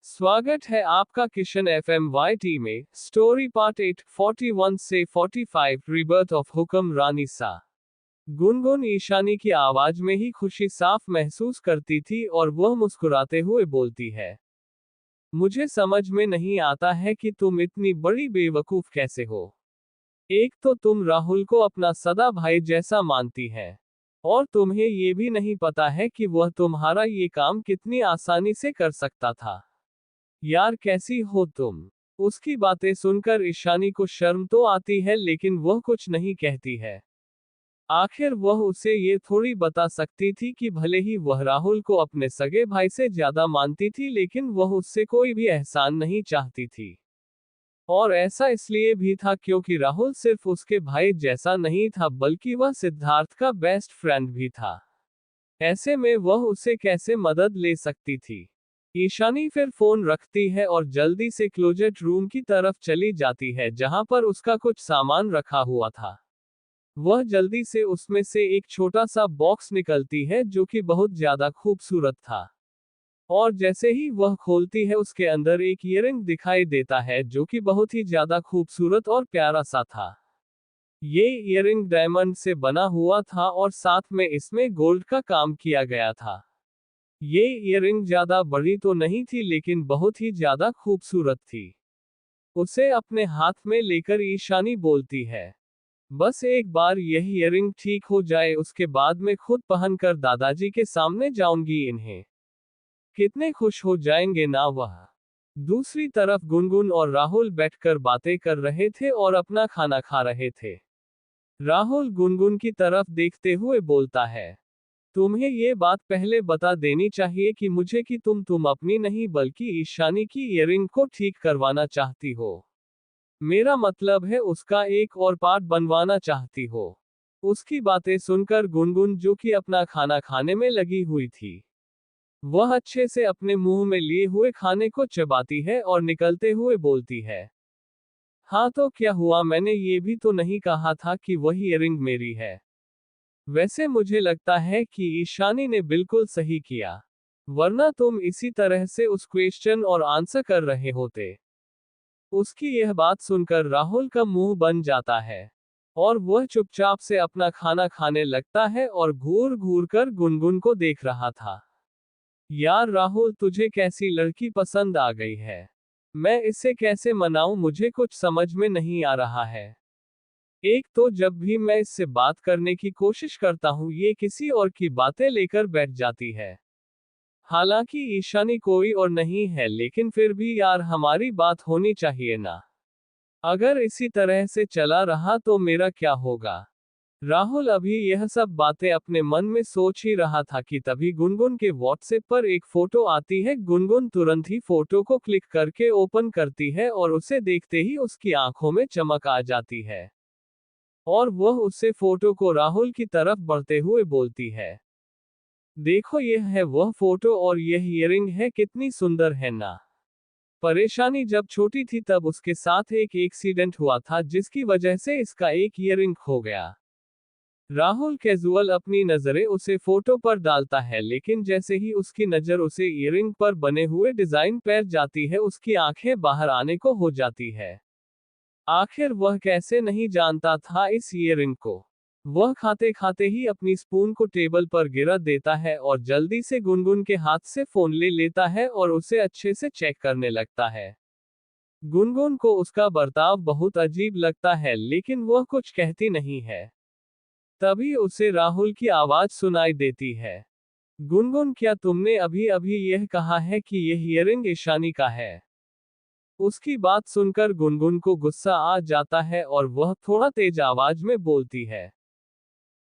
स्वागत है आपका किशन FMYT में। स्टोरी पार्ट 8 41 से 45 रिबर्थ ऑफ हुक्म रानी सा। गुनगुन ईशानी की आवाज में ही खुशी साफ महसूस करती थी और वह मुस्कुराते हुए बोलती है, मुझे समझ में नहीं आता है कि तुम इतनी बड़ी बेवकूफ कैसे हो। एक तो तुम राहुल को अपना सदा भाई जैसा मानती है, और तुम्हें ये भी नहीं पता है कि वह तुम्हारा ये काम कितनी आसानी से कर सकता था। यार कैसी हो तुम। उसकी बातें सुनकर ईशानी को शर्म तो आती है लेकिन वह कुछ नहीं कहती है। आखिर वह उसे ये थोड़ी बता सकती थी कि भले ही वह राहुल को अपने सगे भाई से ज्यादा मानती थी लेकिन वह उससे कोई भी एहसान नहीं चाहती थी। और ऐसा इसलिए भी था क्योंकि राहुल सिर्फ उसके भाई जैसा नहीं था बल्कि वह सिद्धार्थ का बेस्ट फ्रेंड भी था। ऐसे में वह उसे कैसे मदद ले सकती थी। ईशानी फिर फोन रखती है और जल्दी से क्लोजेट रूम की तरफ चली जाती है जहां पर उसका कुछ सामान रखा हुआ था। वह जल्दी से उसमें से एक छोटा सा बॉक्स निकलती है जो कि बहुत ज्यादा खूबसूरत था। और जैसे ही वह खोलती है उसके अंदर एक ईयरिंग दिखाई देता है जो कि बहुत ही ज्यादा खूबसूरत और प्यारा सा था। ये ईयरिंग डायमंड से बना हुआ था और साथ में इसमें गोल्ड का काम किया गया था। ये ईयरिंग ज्यादा बड़ी तो नहीं थी लेकिन बहुत ही ज्यादा खूबसूरत थी। उसे अपने हाथ में लेकर ईशानी बोलती है, बस एक बार यह ईयरिंग ठीक हो जाए उसके बाद मैं खुद पहनकर दादाजी के सामने जाऊंगी इन्हें। कितने खुश हो जाएंगे ना वह। दूसरी तरफ गुनगुन और राहुल बैठकर बातें कर रहे थे और अपना खाना खा रहे थे। राहुल गुनगुन की तरफ देखते हुए बोलता है, तुम्हें ये बात पहले बता देनी चाहिए कि मुझे कि तुम अपनी नहीं बल्कि ईशानी की ईयरिंग को ठीक करवाना चाहती हो। मेरा मतलब है उसका एक और पार्ट बनवाना चाहती हो। उसकी बातें सुनकर गुनगुन जो कि अपना खाना खाने में लगी हुई थी, वह अच्छे से अपने मुंह में लिए हुए खाने को चबाती है और निकलते हुए बोलती है, हाँ तो क्या हुआ, मैंने ये भी तो नहीं कहा था कि वही ईयरिंग मेरी है। वैसे मुझे लगता है कि ईशानी ने बिल्कुल सही किया, वरना तुम इसी तरह से उस क्वेश्चन और आंसर कर रहे होते। उसकी यह बात सुनकर राहुल का मुंह बन जाता है और वह चुपचाप से अपना खाना खाने लगता है और घूर घूर कर गुनगुन को देख रहा था। यार राहुल तुझे कैसी लड़की पसंद आ गई है। मैं इसे कैसे मनाऊं, मुझे कुछ समझ में नहीं आ रहा है। एक तो जब भी मैं इससे बात करने की कोशिश करता हूँ ये किसी और की बातें लेकर बैठ जाती है। हालांकि ईशानी कोई और नहीं है लेकिन फिर भी यार हमारी बात होनी चाहिए ना। अगर इसी तरह से चला रहा तो मेरा क्या होगा। राहुल अभी यह सब बातें अपने मन में सोच ही रहा था कि तभी गुनगुन के व्हाट्सएप पर एक फोटो आती है। गुनगुन तुरंत ही फोटो को क्लिक करके ओपन करती है और उसे देखते ही उसकी आंखों में चमक आ जाती है। और वह उससे फोटो को राहुल की तरफ बढ़ते हुए बोलती है, देखो यह है वह फोटो और यह ईयरिंग है, कितनी सुंदर है ना। परेशानी जब छोटी थी तब उसके साथ एक एक्सीडेंट हुआ था जिसकी वजह से इसका एक ईयरिंग खो गया। राहुल कैजुअल अपनी नजरें उसे फोटो पर डालता है लेकिन जैसे ही उसकी नजर उसे ईयरिंग पर बने हुए डिजाइन पर जाती है उसकी आंखें बाहर आने को हो जाती है। आखिर वह कैसे नहीं जानता था इस ईयरिंग को। वह खाते खाते ही अपनी स्पून को टेबल पर गिरा देता है और जल्दी से गुनगुन के हाथ से फोन ले लेता है और उसे अच्छे से चेक करने लगता है। गुनगुन को उसका बर्ताव बहुत अजीब लगता है लेकिन वह कुछ कहती नहीं है। तभी उसे राहुल की आवाज सुनाई देती है, गुनगुन क्या तुमने अभी अभी यह कहा है कि यह ईयरिंग ईशानी का है। उसकी बात सुनकर गुनगुन को गुस्सा आ जाता है और वह थोड़ा तेज आवाज में बोलती है,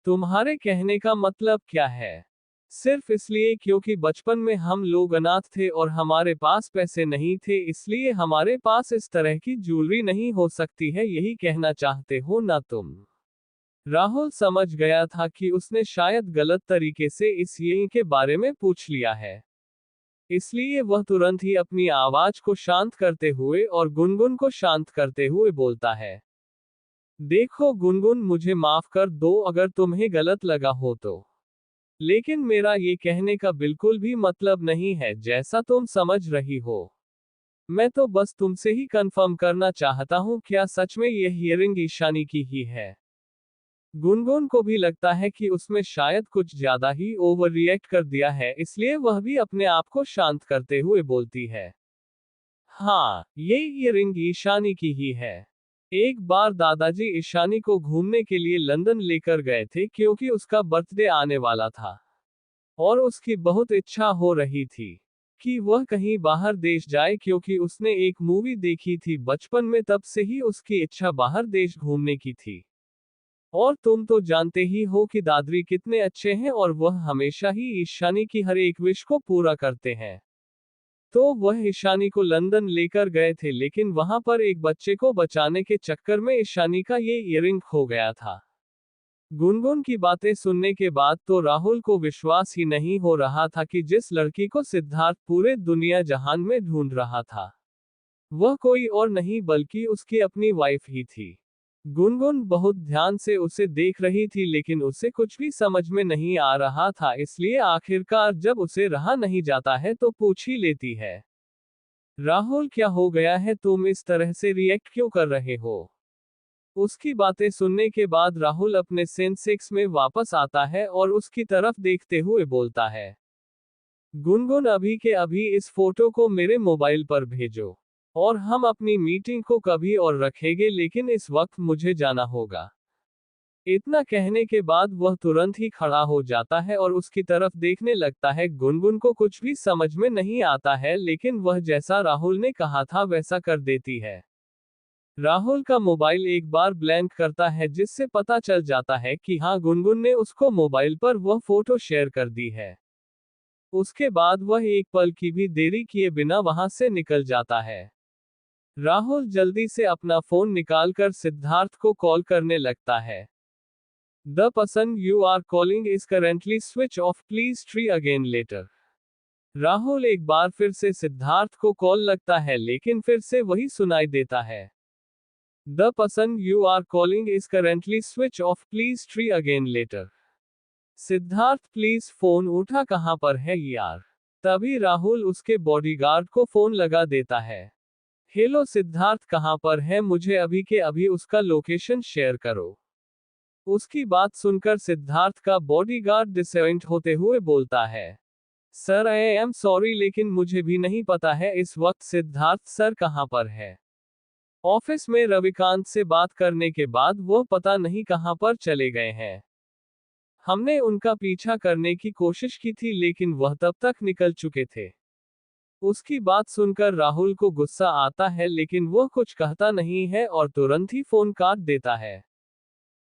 तुम्हारे कहने का मतलब क्या है। सिर्फ इसलिए क्योंकि बचपन में हम लोग अनाथ थे और हमारे पास पैसे नहीं थे इसलिए हमारे पास इस तरह की ज्वेलरी नहीं हो सकती है, यही कहना चाहते हो ना तुम। राहुल समझ गया था कि उसने शायद गलत तरीके से इस यही के बारे में पूछ लिया है। इसलिए वह तुरंत ही अपनी आवाज को शांत करते हुए और गुनगुन को शांत करते हुए बोलता है, देखो गुनगुन मुझे माफ कर दो अगर तुम्हें गलत लगा हो तो। लेकिन मेरा ये कहने का बिल्कुल भी मतलब नहीं है जैसा तुम समझ रही हो। मैं तो बस तुमसे ही कंफर्म करना चाहता हूँ, क्या सच में यह ईयरिंग ईशानी की ही है? गुनगुन को भी लगता है कि उसमें शायद कुछ ज्यादा ही ओवर रिएक्ट कर दिया है, इसलिए वह भी अपने आप को शांत करते हुए बोलती है, हाँ, ये ईयरिंग ईशानी की ही है। एक बार दादाजी ईशानी को घूमने के लिए लंदन लेकर गए थे क्योंकि उसका बर्थडे आने वाला था। और उसकी बहुत इच्छा हो रही थी कि वह कहीं बाहर देश जाए क्योंकि उसने एक मूवी देखी थी बचपन में, तब से ही उसकी इच्छा बाहर देश घूमने की थी। और तुम तो जानते ही हो कि दादरी कितने अच्छे हैं और वह हमेशा ही ईशानी की हर एक विश को पूरा करते हैं। तो वह ईशानी को लंदन लेकर गए थे, लेकिन वहां पर एक बच्चे को बचाने के चक्कर में ईशानी का ये ईयरिंग खो गया था। गुनगुन की बातें सुनने के बाद तो राहुल को विश्वास ही नहीं हो रहा था कि जिस लड़की को सिद्धार्थ पूरे दुनिया जहान में ढूंढ रहा था, वह कोई और नहीं बल्कि उसकी अपनी वाइफ ही थी। गुनगुन बहुत ध्यान से उसे देख रही थी लेकिन उसे कुछ भी समझ में नहीं आ रहा था, इसलिए आखिरकार जब उसे रहा नहीं जाता है तो पूछ ही लेती है, राहुल क्या हो गया है, तुम इस तरह से रिएक्ट क्यों कर रहे हो? उसकी बातें सुनने के बाद राहुल अपने सेंसेक्स में वापस आता है और उसकी तरफ देखते हुए बोलता है, गुनगुन अभी के अभी इस फोटो को मेरे मोबाइल पर भेजो और हम अपनी मीटिंग को कभी और रखेंगे, लेकिन इस वक्त मुझे जाना होगा। इतना कहने के बाद वह तुरंत ही खड़ा हो जाता है और उसकी तरफ देखने लगता है। गुनगुन को कुछ भी समझ में नहीं आता है, लेकिन वह जैसा राहुल ने कहा था वैसा कर देती है। राहुल का मोबाइल एक बार ब्लैंक करता है जिससे पता चल जाता है कि हाँ, गुनगुन ने उसको मोबाइल पर वह फोटो शेयर कर दी है। उसके बाद वह एक पल की भी देरी किए बिना वहां से निकल जाता है। राहुल जल्दी से अपना फोन निकालकर सिद्धार्थ को कॉल करने लगता है। The person you are calling is currently switch off, please try again later. Rahul एक बार फिर से सिद्धार्थ को कॉल लगता है लेकिन फिर से वही सुनाई देता है, the person you are calling is currently switch off, please try again later. Siddharth please phone उठा, कहां पर है यार? तभी राहुल उसके बॉडीगार्ड को फोन लगा देता है। हेलो सिद्धार्थ, कहां पर है? मुझे अभी के अभी उसका लोकेशन शेयर करो। उसकी बात सुनकर सिद्धार्थ का बॉडीगार्ड डिसअपॉइंट होते हुए बोलता है, सर आई एम सॉरी लेकिन मुझे भी नहीं पता है इस वक्त सिद्धार्थ सर कहां पर है। ऑफिस में रविकांत से बात करने के बाद वो पता नहीं कहां पर चले गए हैं। हमने उनका पीछा करने की कोशिश की थी लेकिन वह तब तक निकल चुके थे। उसकी बात सुनकर राहुल को गुस्सा आता है लेकिन वह कुछ कहता नहीं है और तुरंत ही फोन काट देता है।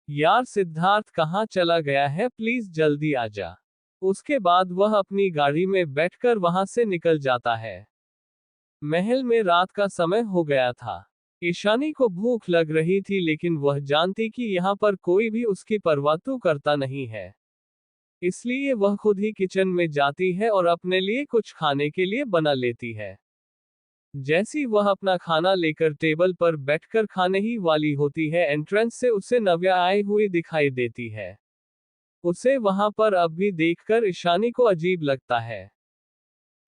यार सिद्धार्थ कहाँ चला गया है, प्लीज जल्दी आ जा। उसके बाद वह अपनी गाड़ी में बैठकर वहां से निकल जाता है। महल में रात का समय हो गया था। ईशानी को भूख लग रही थी लेकिन वह जानती कि यहाँ पर कोई भी उसकी परवाह तो करता नहीं है, इसलिए वह खुद ही किचन में जाती है और अपने लिए कुछ खाने के लिए बना लेती है। जैसी वह अपना खाना लेकर टेबल पर बैठकर खाने ही वाली होती है, एंट्रेंस से उसे नव्या आई हुई दिखाई देती है। उसे वहां पर अब भी देखकर ईशानी को अजीब लगता है।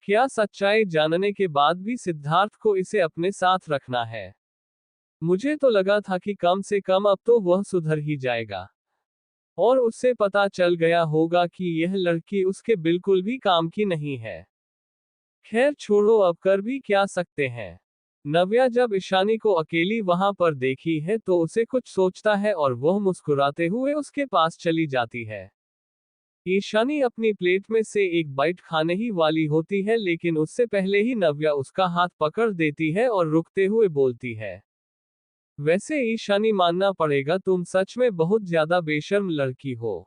क्या सच्चाई जानने के बाद भी सिद्धार्थ को इसे अपने साथ रखना है? मुझे तो लगा था कि कम से कम अब तो वह सुधर ही जाएगा और उससे पता चल गया होगा कि यह लड़की उसके बिल्कुल भी काम की नहीं है। खैर छोड़ो, अब कर भी क्या सकते हैं। नव्या जब ईशानी को अकेली वहां पर देखी है तो उसे कुछ सोचता है और वह मुस्कुराते हुए उसके पास चली जाती है। ईशानी अपनी प्लेट में से एक बाइट खाने ही वाली होती है लेकिन उससे पहले ही नव्या उसका हाथ पकड़ देती है और रुकते हुए बोलती है, वैसे ईशानी मानना पड़ेगा तुम सच में बहुत ज्यादा बेशर्म लड़की हो।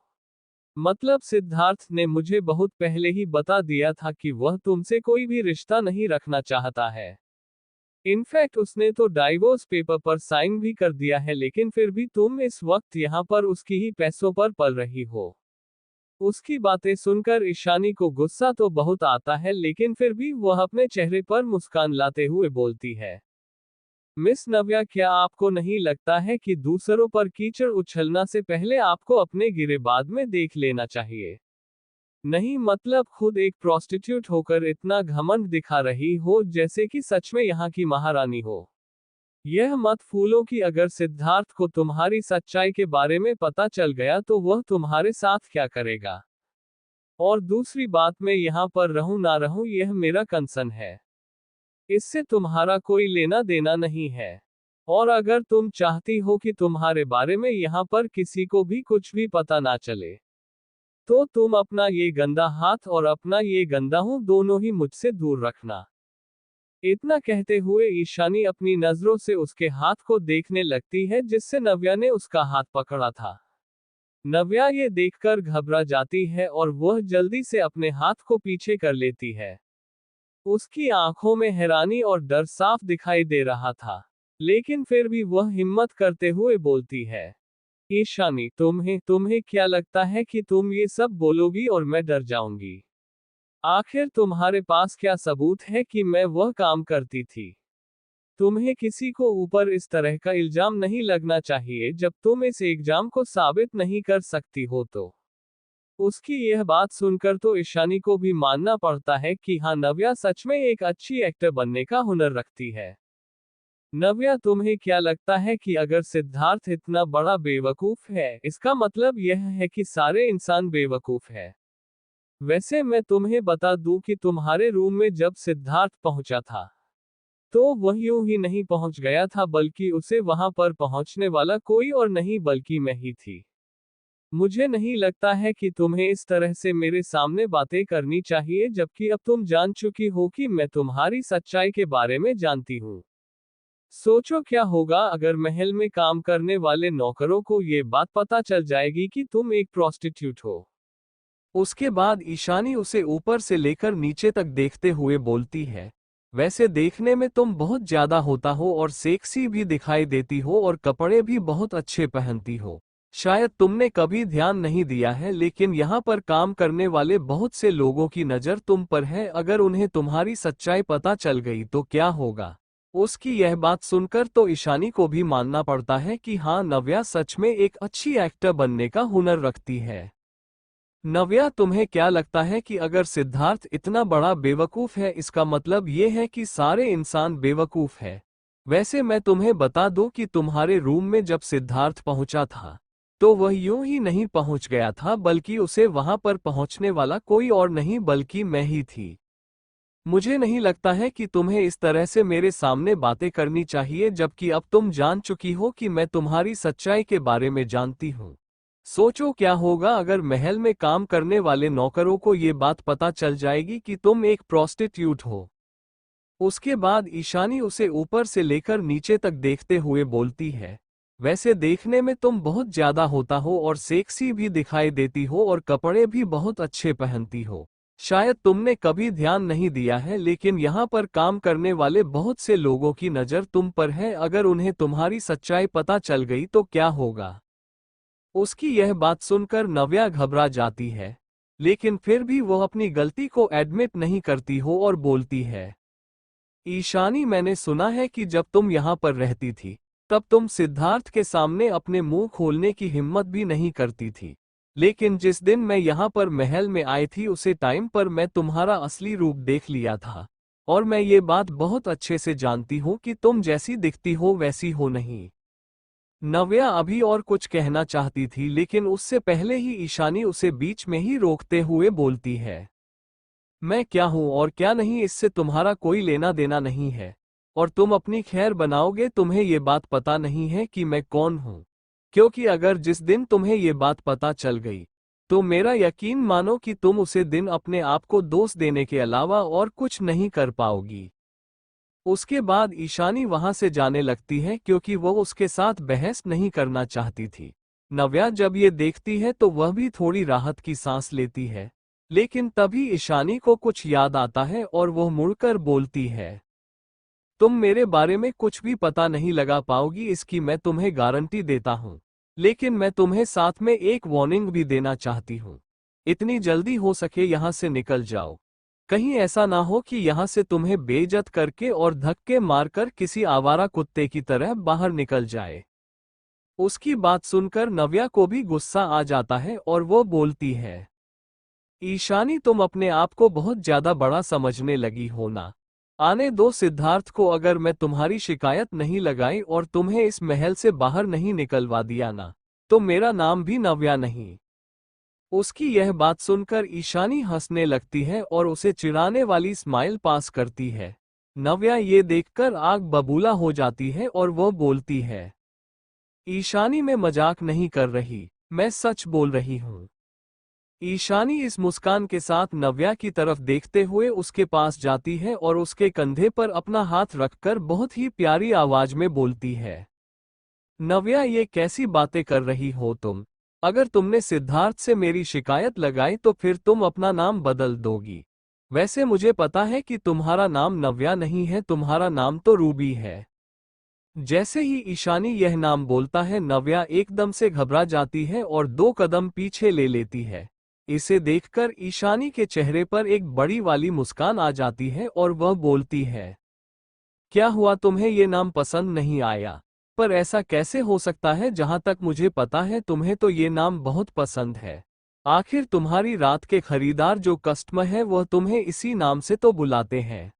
मतलब सिद्धार्थ ने मुझे बहुत पहले ही बता दिया था कि वह तुमसे कोई भी रिश्ता नहीं रखना चाहता है। इनफैक्ट उसने तो डाइवोर्स पेपर पर साइन भी कर दिया है, लेकिन फिर भी तुम इस वक्त यहाँ पर उसकी ही पैसों पर पल रही हो। उसकी बातें सुनकर ईशानी को गुस्सा तो बहुत आता है लेकिन फिर भी वह अपने चेहरे पर मुस्कान लाते हुए बोलती है, मिस नव्या, क्या आपको नहीं लगता है कि दूसरों पर कीचड़ उछलना से पहले आपको अपने गिरे बाद में देख लेना चाहिए? नहीं मतलब खुद एक प्रोस्टिट्यूट होकर इतना घमंड दिखा रही हो जैसे कि सच में यहाँ की महारानी हो। यह मत फूलो कि अगर सिद्धार्थ को तुम्हारी सच्चाई के बारे में पता चल गया तो वह तुम्हारे साथ क्या करेगा। और दूसरी बात, मैं यहाँ पर रहूं ना रहूं यह मेरा कंसर्न है। इससे तुम्हारा कोई लेना देना नहीं है। और अगर तुम चाहती हो कि तुम्हारे बारे में यहाँ पर किसी को भी कुछ भी पता ना चले, तो तुम अपना ये गंदा हाथ और अपना ये गंदा हूं दोनों ही मुझसे दूर रखना। इतना कहते हुए ईशानी अपनी नजरों से उसके हाथ को देखने लगती है जिससे नव्या ने उसका हाथ पकड़ा था। नव्या ये देखकर घबरा जाती है और वह जल्दी से अपने हाथ को पीछे कर लेती है। उसकी आंखों में हैरानी और डर साफ दिखाई दे रहा था, लेकिन फिर भी वह हिम्मत करते हुए बोलती है, ईशानी तुम्हें तुम्हें क्या लगता है कि तुम ये सब बोलोगी और मैं डर जाऊंगी? आखिर तुम्हारे पास क्या सबूत है कि मैं वह काम करती थी? तुम्हें किसी को ऊपर इस तरह का इल्जाम नहीं लगना चाहिए जब तुम इस एग्जाम को साबित नहीं कर सकती हो तो। उसकी यह बात सुनकर तो ईशानी को भी मानना पड़ता है कि हाँ, नव्या सच में एक अच्छी एक्टर बनने का हुनर रखती है। नव्या तुम्हें क्या लगता है कि अगर सिद्धार्थ इतना बड़ा बेवकूफ है, इसका मतलब यह है कि सारे इंसान बेवकूफ है? वैसे मैं तुम्हें बता दूं कि तुम्हारे रूम में जब सिद्धार्थ पहुंचा था, तो वह यूं ही नहीं पहुंच गया था बल्कि उसे वहां पर पहुंचने वाला कोई और नहीं बल्कि मैं ही थी। मुझे नहीं लगता है कि तुम्हें इस तरह से मेरे सामने बातें करनी चाहिए जबकि अब तुम जान चुकी हो कि मैं तुम्हारी सच्चाई के बारे में जानती हूँ। सोचो क्या होगा अगर महल में काम करने वाले नौकरों को ये बात पता चल जाएगी कि तुम एक प्रोस्टिट्यूट हो। उसके बाद ईशानी उसे ऊपर से लेकर नीचे तक देखते हुए बोलती है, वैसे देखने में तुम बहुत ज्यादा होता हो और सेक्सी भी दिखाई देती हो और कपड़े भी बहुत अच्छे पहनती हो। शायद तुमने कभी ध्यान नहीं दिया है लेकिन यहाँ पर काम करने वाले बहुत से लोगों की नज़र तुम पर है, अगर उन्हें तुम्हारी सच्चाई पता चल गई तो क्या होगा। उसकी यह बात सुनकर तो ईशानी को भी मानना पड़ता है कि हाँ, नव्या सच में एक अच्छी एक्टर बनने का हुनर रखती है। नव्या तुम्हें क्या लगता है कि अगर सिद्धार्थ इतना बड़ा बेवकूफ है इसका मतलब ये है कि सारे इंसान बेवकूफ है? वैसे मैं तुम्हें बता दूं कि तुम्हारे रूम में जब सिद्धार्थ पहुंचा था तो वह यूं ही नहीं पहुंच गया था बल्कि उसे वहां पर पहुंचने वाला कोई और नहीं बल्कि मैं ही थी। मुझे नहीं लगता है कि तुम्हें इस तरह से मेरे सामने बातें करनी चाहिए जबकि अब तुम जान चुकी हो कि मैं तुम्हारी सच्चाई के बारे में जानती हूँ। सोचो क्या होगा अगर महल में काम करने वाले नौकरों को ये बात पता चल जाएगी कि तुम एक प्रोस्टिट्यूट हो। उसके बाद ईशानी उसे ऊपर से लेकर नीचे तक देखते हुए बोलती है, वैसे देखने में तुम बहुत ज्यादा होता हो और सेक्सी भी दिखाई देती हो और कपड़े भी बहुत अच्छे पहनती हो। शायद तुमने कभी ध्यान नहीं दिया है लेकिन यहाँ पर काम करने वाले बहुत से लोगों की नज़र तुम पर है, अगर उन्हें तुम्हारी सच्चाई पता चल गई तो क्या होगा। उसकी यह बात सुनकर नव्या घबरा जाती है, लेकिन फिर भी वह अपनी गलती को एडमिट नहीं करती हो और बोलती है, ईशानी मैंने सुना है कि जब तुम यहाँ पर रहती थी तब तुम सिद्धार्थ के सामने अपने मुंह खोलने की हिम्मत भी नहीं करती थी, लेकिन जिस दिन मैं यहाँ पर महल में आई थी उसे टाइम पर मैं तुम्हारा असली रूप देख लिया था। और मैं ये बात बहुत अच्छे से जानती हूँ कि तुम जैसी दिखती हो वैसी हो नहीं। नव्या अभी और कुछ कहना चाहती थी लेकिन उससे पहले ही ईशानी उसे बीच में ही रोकते हुए बोलती है, मैं क्या हूं और क्या नहीं इससे तुम्हारा कोई लेना देना नहीं है, और तुम अपनी खैर बनाओगे, तुम्हें ये बात पता नहीं है कि मैं कौन हूं। क्योंकि अगर जिस दिन तुम्हें ये बात पता चल गई तो मेरा यकीन मानो कि तुम उसे दिन अपने आप को दोष देने के अलावा और कुछ नहीं कर पाओगी। उसके बाद ईशानी वहां से जाने लगती है क्योंकि वो उसके साथ बहस नहीं करना चाहती थी। नव्या जब ये देखती है तो वह भी थोड़ी राहत की सांस लेती है, लेकिन तभी ईशानी को कुछ याद आता है और वह मुड़कर बोलती है, तुम मेरे बारे में कुछ भी पता नहीं लगा पाओगी, इसकी मैं तुम्हें गारंटी देता हूँ। लेकिन मैं तुम्हें साथ में एक वार्निंग भी देना चाहती हूँ, इतनी जल्दी हो सके यहाँ से निकल जाओ। कहीं ऐसा ना हो कि यहाँ से तुम्हें बेइज्जत करके और धक्के मारकर किसी आवारा कुत्ते की तरह बाहर निकल जाए। उसकी बात सुनकर नव्या को भी गुस्सा आ जाता है और वो बोलती है, ईशानी, तुम अपने आप को बहुत ज्यादा बड़ा समझने लगी हो ना। आने दो सिद्धार्थ को, अगर मैं तुम्हारी शिकायत नहीं लगाई और तुम्हें इस महल से बाहर नहीं निकलवा दिया ना, तो मेरा नाम भी नव्या नहीं। उसकी यह बात सुनकर ईशानी हंसने लगती है और उसे चिढ़ाने वाली स्माइल पास करती है। नव्या ये देखकर आग बबूला हो जाती है और वह बोलती है, ईशानी, मैं मजाक नहीं कर रही, मैं सच बोल रही हूँ। ईशानी इस मुस्कान के साथ नव्या की तरफ देखते हुए उसके पास जाती है और उसके कंधे पर अपना हाथ रखकर बहुत ही प्यारी आवाज में बोलती है, नव्या, ये कैसी बातें कर रही हो तुम? अगर तुमने सिद्धार्थ से मेरी शिकायत लगाई तो फिर तुम अपना नाम बदल दोगी। वैसे मुझे पता है कि तुम्हारा नाम नव्या नहीं है, तुम्हारा नाम तो रूबी है। जैसे ही ईशानी यह नाम बोलता है, नव्या एकदम से घबरा जाती है और 2 कदम पीछे ले लेती है। इसे देखकर ईशानी के चेहरे पर एक बड़ी वाली मुस्कान आ जाती है और वह बोलती है, क्या हुआ, तुम्हें ये नाम पसंद नहीं आया? पर ऐसा कैसे हो सकता है, जहां तक मुझे पता है तुम्हें तो ये नाम बहुत पसंद है। आखिर तुम्हारी रात के खरीदार जो कस्टमर है वह तुम्हें इसी नाम से तो बुलाते हैं।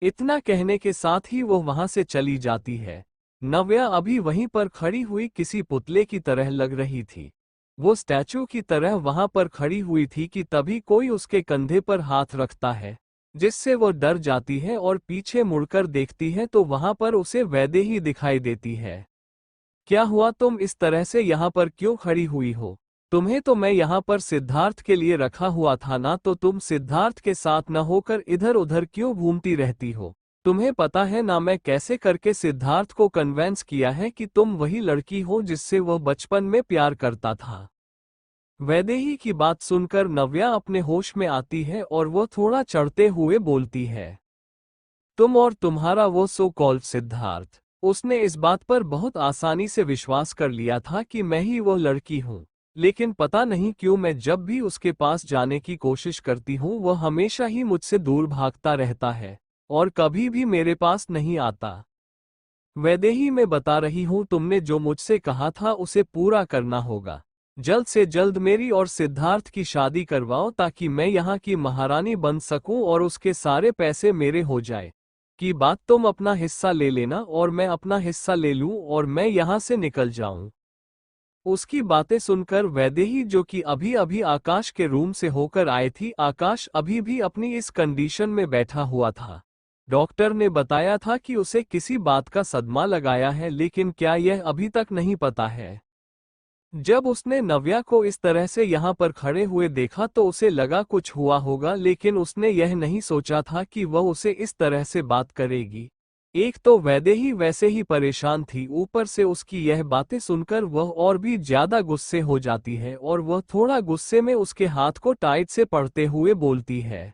इतना कहने के साथ ही वो वहां से चली जाती है। नव्या अभी वहीं पर खड़ी हुई किसी पुतले की तरह लग रही थी। वो स्टैचू की तरह वहां पर खड़ी हुई थी कि तभी कोई उसके कंधे पर हाथ रखता है, जिससे वो डर जाती है और पीछे मुड़कर देखती है तो वहां पर उसे वैदेही दिखाई देती है। क्या हुआ, तुम इस तरह से यहाँ पर क्यों खड़ी हुई हो? तुम्हें तो मैं यहाँ पर सिद्धार्थ के लिए रखा हुआ था ना, तो तुम सिद्धार्थ के साथ न होकर इधर उधर क्यों घूमती रहती हो? तुम्हें पता है ना मैं कैसे करके सिद्धार्थ को कन्वेंस किया है कि तुम वही लड़की हो जिससे वह बचपन में प्यार करता था। वैदेही की बात सुनकर नव्या अपने होश में आती है और वह थोड़ा चढ़ते हुए बोलती है, तुम और तुम्हारा वो सो कॉल्ड सिद्धार्थ, उसने इस बात पर बहुत आसानी से विश्वास कर लिया था कि मैं ही वो लड़की हूँ। लेकिन पता नहीं क्यों मैं जब भी उसके पास जाने की कोशिश करती हूँ वह हमेशा ही मुझसे दूर भागता रहता है और कभी भी मेरे पास नहीं आता। वैदेही, मैं बता रही हूँ, तुमने जो मुझसे कहा था उसे पूरा करना होगा। जल्द से जल्द मेरी और सिद्धार्थ की शादी करवाओ ताकि मैं यहाँ की महारानी बन सकूं और उसके सारे पैसे मेरे हो जाए। की बात तुम अपना हिस्सा ले लेना और मैं अपना हिस्सा ले लूं और मैं यहाँ से निकल जाऊं। उसकी बातें सुनकर वैदेही, जो कि अभी अभी आकाश के रूम से होकर आई थी, आकाश अभी भी अपनी इस कंडीशन में बैठा हुआ था। डॉक्टर ने बताया था कि उसे किसी बात का सदमा लगाया है, लेकिन क्या यह अभी तक नहीं पता है। जब उसने नव्या को इस तरह से यहाँ पर खड़े हुए देखा तो उसे लगा कुछ हुआ होगा, लेकिन उसने यह नहीं सोचा था कि वह उसे इस तरह से बात करेगी। एक तो वैदेही वैसे ही परेशान थी, ऊपर से उसकी यह बातें सुनकर वह और भी ज्यादा गुस्से हो जाती है और वह थोड़ा गुस्से में उसके हाथ को टाइट से पकड़ते हुए बोलती है,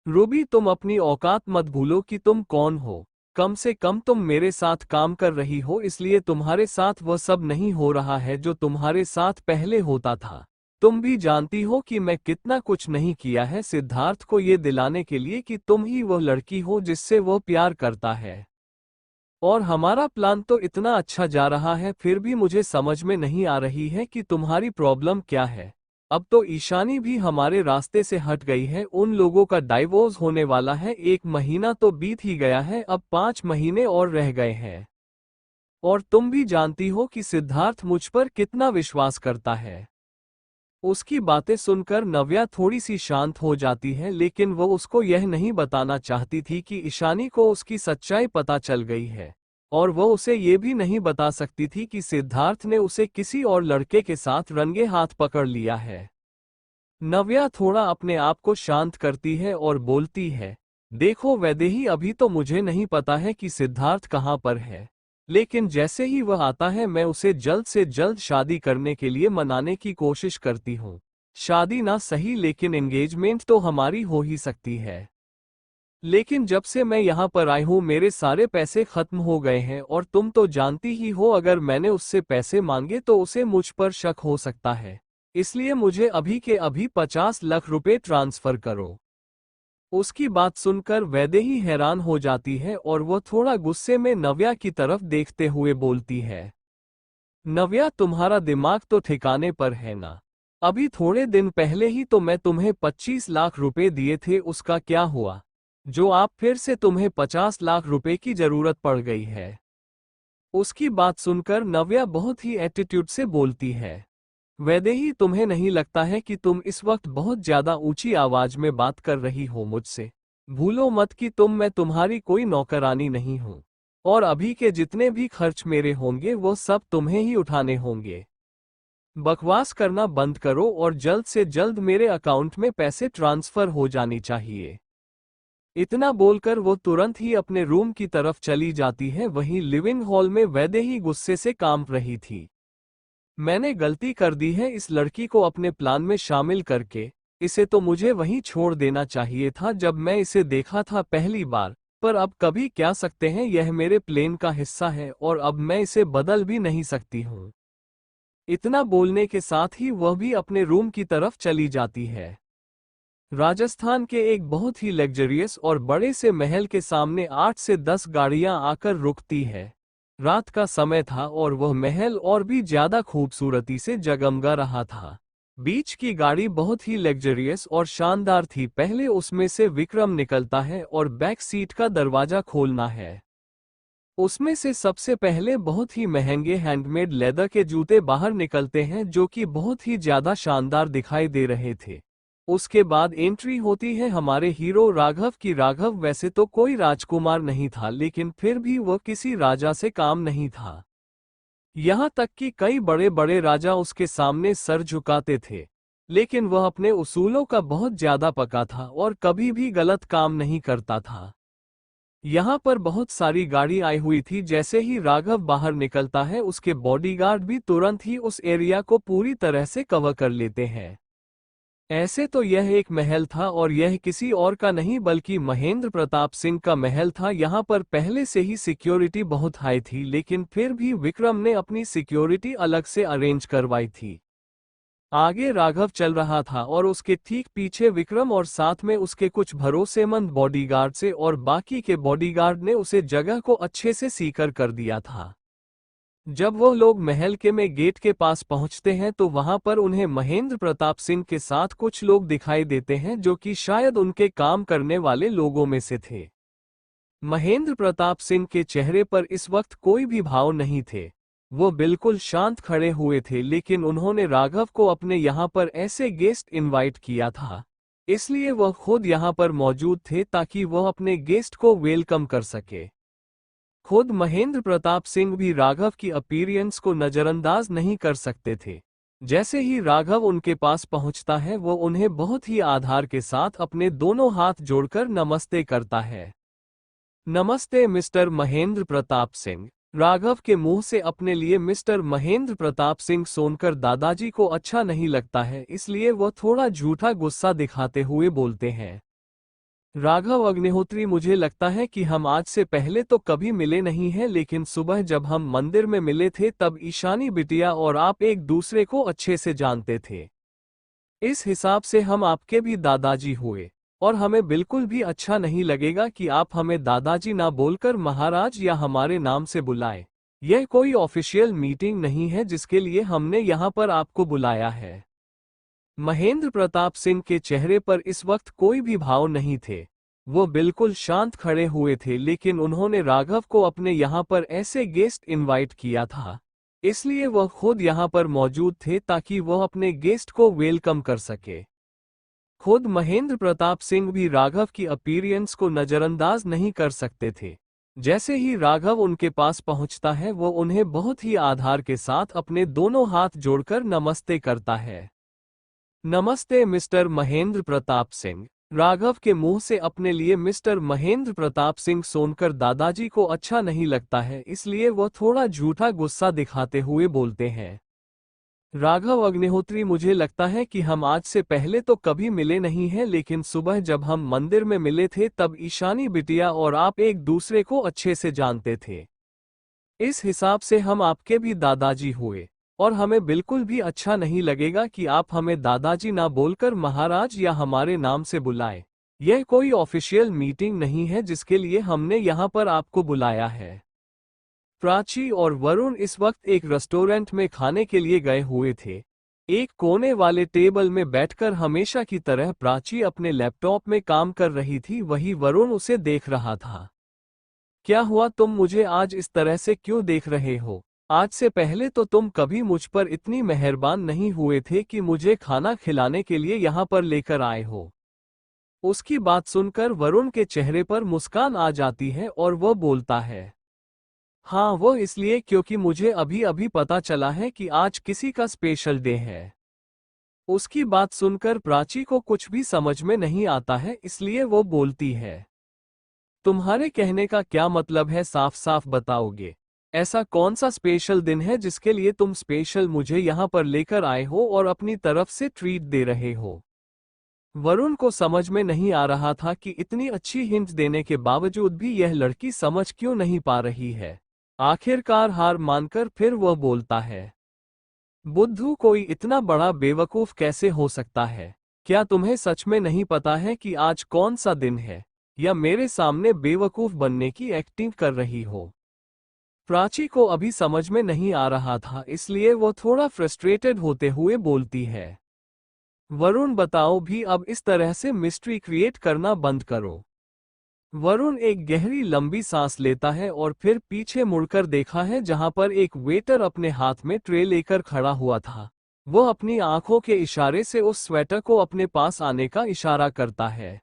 रूबी, तुम अपनी औकात मत भूलो कि तुम कौन हो। कम से कम तुम मेरे साथ काम कर रही हो, इसलिए तुम्हारे साथ वह सब नहीं हो रहा है जो तुम्हारे साथ पहले होता था। तुम भी जानती हो कि मैं कितना कुछ नहीं किया है सिद्धार्थ को ये दिलाने के लिए कि तुम ही वह लड़की हो जिससे वह प्यार करता है। और हमारा प्लान तो इतना अच्छा जा रहा है, फिर भी मुझे समझ में नहीं आ रही है कि तुम्हारी प्रॉब्लम क्या है। अब तो ईशानी भी हमारे रास्ते से हट गई है, उन लोगों का डाइवोर्स होने वाला है, 1 महीना तो बीत ही गया है, अब 5 महीने और रह गए हैं। और तुम भी जानती हो कि सिद्धार्थ मुझ पर कितना विश्वास करता है। उसकी बातें सुनकर नव्या थोड़ी सी शांत हो जाती है, लेकिन वो उसको यह नहीं बताना चाहती थी कि ईशानी को उसकी सच्चाई पता चल गई है। और वो उसे ये भी नहीं बता सकती थी कि सिद्धार्थ ने उसे किसी और लड़के के साथ रंगे हाथ पकड़ लिया है। नव्या थोड़ा अपने आप को शांत करती है और बोलती है, देखो वैदेही, अभी तो मुझे नहीं पता है कि सिद्धार्थ कहाँ पर है, लेकिन जैसे ही वह आता है मैं उसे जल्द से जल्द शादी करने के लिए मनाने की कोशिश करती हूँ। शादी ना सही, लेकिन एंगेजमेंट तो हमारी हो ही सकती है। लेकिन जब से मैं यहाँ पर आई हूँ मेरे सारे पैसे खत्म हो गए हैं और तुम तो जानती ही हो अगर मैंने उससे पैसे मांगे तो उसे मुझ पर शक हो सकता है। इसलिए मुझे अभी के अभी 50 लाख रुपए ट्रांसफर करो। उसकी बात सुनकर वैदेही हैरान हो जाती है और वह थोड़ा गुस्से में नव्या की तरफ देखते हुए बोलती है, नव्या, तुम्हारा दिमाग तो ठिकाने पर है ना? अभी थोड़े दिन पहले ही तो मैं तुम्हें 25 लाख रुपए दिए थे, उसका क्या हुआ? जो आप फिर से तुम्हें 50 लाख रुपए की जरूरत पड़ गई है। उसकी बात सुनकर नव्या बहुत ही एटीट्यूड से बोलती है। वैदेही, तुम्हें नहीं लगता है कि तुम इस वक्त बहुत ज्यादा ऊंची आवाज में बात कर रही हो मुझसे? भूलो मत कि मैं तुम्हारी कोई नौकरानी नहीं हूं, और अभी के जितने भी खर्च मेरे होंगे वो सब तुम्हें ही उठाने होंगे। बकवास करना बंद करो और जल्द से जल्द मेरे अकाउंट में पैसे ट्रांसफर हो जानी चाहिए। इतना बोलकर वो तुरंत ही अपने रूम की तरफ चली जाती है। वहीं लिविंग हॉल में वैदेही गुस्से से कांप रही थी। मैंने गलती कर दी है इस लड़की को अपने प्लान में शामिल करके। इसे तो मुझे वहीं छोड़ देना चाहिए था जब मैं इसे देखा था पहली बार, पर अब कभी क्या सकते हैं, यह मेरे प्लान का हिस्सा है और अब मैं इसे बदल भी नहीं सकती हूँ। इतना बोलने के साथ ही वह भी अपने रूम की तरफ चली जाती है। राजस्थान के एक बहुत ही लग्जरियस और बड़े से महल के सामने 8 से 10 गाड़ियां आकर रुकती है। रात का समय था और वह महल और भी ज्यादा खूबसूरती से जगमगा रहा था। बीच की गाड़ी बहुत ही लग्जरियस और शानदार थी। पहले उसमें से विक्रम निकलता है और बैक सीट का दरवाजा खोलना है। उसमें से सबसे पहले बहुत ही महंगे हैंडमेड लेदर के जूते बाहर निकलते हैं जो कि बहुत ही ज्यादा शानदार दिखाई दे रहे थे। उसके बाद एंट्री होती है हमारे हीरो राघव की। राघव वैसे तो कोई राजकुमार नहीं था, लेकिन फिर भी वह किसी राजा से काम नहीं था। यहाँ तक कि कई बड़े बड़े राजा उसके सामने सर झुकाते थे, लेकिन वह अपने उसूलों का बहुत ज्यादा पक्का था और कभी भी गलत काम नहीं करता था। यहाँ पर बहुत सारी गाड़ी आई हुई थी। जैसे ही राघव बाहर निकलता है उसके बॉडीगार्ड भी तुरंत ही उस एरिया को पूरी तरह से कवर कर लेते हैं। ऐसे तो यह एक महल था और यह किसी और का नहीं बल्कि महेंद्र प्रताप सिंह का महल था। यहाँ पर पहले से ही सिक्योरिटी बहुत हाई थी, लेकिन फिर भी विक्रम ने अपनी सिक्योरिटी अलग से अरेंज करवाई थी। आगे राघव चल रहा था और उसके ठीक पीछे विक्रम और साथ में उसके कुछ भरोसेमंद बॉडीगार्ड से, और बाकी के बॉडीगार्ड ने उसे जगह को अच्छे से सीकर कर दिया था। जब वो लोग महल के में गेट के पास पहुंचते हैं तो वहां पर उन्हें महेंद्र प्रताप सिंह के साथ कुछ लोग दिखाई देते हैं जो कि शायद उनके काम करने वाले लोगों में से थे। महेंद्र प्रताप सिंह के चेहरे पर इस वक्त कोई भी भाव नहीं थे। वो बिल्कुल शांत खड़े हुए थे, लेकिन उन्होंने राघव को अपने यहाँ पर ऐसे गेस्ट इनवाइट किया था, इसलिए वह खुद यहाँ पर मौजूद थे ताकि वह अपने गेस्ट को वेलकम कर सके। खुद महेंद्र प्रताप सिंह भी राघव की अपीयरेंस को नजरअंदाज नहीं कर सकते थे। जैसे ही राघव उनके पास पहुंचता है वो उन्हें बहुत ही आदर के साथ अपने दोनों हाथ जोड़कर नमस्ते करता है। नमस्ते मिस्टर महेंद्र प्रताप सिंह। राघव के मुंह से अपने लिए मिस्टर महेंद्र प्रताप सिंह सुनकर दादाजी को अच्छा नहीं लगता है, इसलिए वह थोड़ा झूठा गुस्सा दिखाते हुए बोलते हैं। राघव अग्निहोत्री, मुझे लगता है कि हम आज से पहले तो कभी मिले नहीं हैं, लेकिन सुबह जब हम मंदिर में मिले थे तब ईशानी बिटिया और आप एक दूसरे को अच्छे से जानते थे। इस हिसाब से हम आपके भी दादाजी हुए, और हमें बिल्कुल भी अच्छा नहीं लगेगा कि आप हमें दादाजी ना बोलकर महाराज या हमारे नाम से बुलाएं। यह कोई ऑफिशियल मीटिंग नहीं है जिसके लिए हमने यहाँ पर आपको बुलाया है। महेंद्र प्रताप सिंह के चेहरे पर इस वक्त कोई भी भाव नहीं थे। वो बिल्कुल शांत खड़े हुए थे, लेकिन उन्होंने राघव को अपने यहाँ पर ऐसे गेस्ट इनवाइट किया था, इसलिए वह खुद यहाँ पर मौजूद थे ताकि वह अपने गेस्ट को वेलकम कर सके। खुद महेंद्र प्रताप सिंह भी राघव की अपीयरेंस को नजरअंदाज नहीं कर सकते थे। जैसे ही राघव उनके पास पहुंचता है वो उन्हें बहुत ही आदर के साथ अपने दोनों हाथ जोड़कर नमस्ते करता है। नमस्ते मिस्टर महेंद्र प्रताप सिंह। राघव के मुंह से अपने लिए मिस्टर महेंद्र प्रताप सिंह सुनकर दादाजी को अच्छा नहीं लगता है, इसलिए वह थोड़ा झूठा गुस्सा दिखाते हुए बोलते हैं। राघव अग्निहोत्री, मुझे लगता है कि हम आज से पहले तो कभी मिले नहीं हैं, लेकिन सुबह जब हम मंदिर में मिले थे तब ईशानी बिटिया और आप एक दूसरे को अच्छे से जानते थे। इस हिसाब से हम आपके भी दादाजी हुए, और हमें बिल्कुल भी अच्छा नहीं लगेगा कि आप हमें दादाजी ना बोलकर महाराज या हमारे नाम से बुलाएं। यह कोई ऑफिशियल मीटिंग नहीं है जिसके लिए हमने यहाँ पर आपको बुलाया है। प्राची और वरुण इस वक्त एक रेस्टोरेंट में खाने के लिए गए हुए थे। एक कोने वाले टेबल में बैठकर हमेशा की तरह प्राची अपने लैपटॉप में काम कर रही थी, वही वरुण उसे देख रहा था। क्या हुआ, तुम मुझे आज इस तरह से क्यों देख रहे हो? आज से पहले तो तुम कभी मुझ पर इतनी मेहरबान नहीं हुए थे कि मुझे खाना खिलाने के लिए यहाँ पर लेकर आए हो। उसकी बात सुनकर वरुण के चेहरे पर मुस्कान आ जाती है और वह बोलता है, हाँ वो इसलिए क्योंकि मुझे अभी अभी पता चला है कि आज किसी का स्पेशल डे है। उसकी बात सुनकर प्राची को कुछ भी समझ में नहीं आता है, इसलिए वो बोलती है, तुम्हारे कहने का क्या मतलब है, साफ साफ बताओगे? ऐसा कौन सा स्पेशल दिन है जिसके लिए तुम स्पेशल मुझे यहाँ पर लेकर आए हो और अपनी तरफ से ट्रीट दे रहे हो? वरुण को समझ में नहीं आ रहा था कि इतनी अच्छी हिंट देने के बावजूद भी यह लड़की समझ क्यों नहीं पा रही है। आखिरकार हार मानकर फिर वह बोलता है, बुद्धू कोई इतना बड़ा बेवकूफ कैसे हो सकता है? क्या तुम्हें सच में नहीं पता है कि आज कौन सा दिन है, या मेरे सामने बेवकूफ बनने की एक्टिंग कर रही हो? प्राची को अभी समझ में नहीं आ रहा था, इसलिए वो थोड़ा फ्रस्ट्रेटेड होते हुए बोलती है, वरुण बताओ भी, अब इस तरह से मिस्ट्री क्रिएट करना बंद करो। वरुण एक गहरी लंबी सांस लेता है और फिर पीछे मुड़कर देखा है जहां पर एक वेटर अपने हाथ में ट्रे लेकर खड़ा हुआ था। वह अपनी आंखों के इशारे से उस स्वेटर को अपने पास आने का इशारा करता है,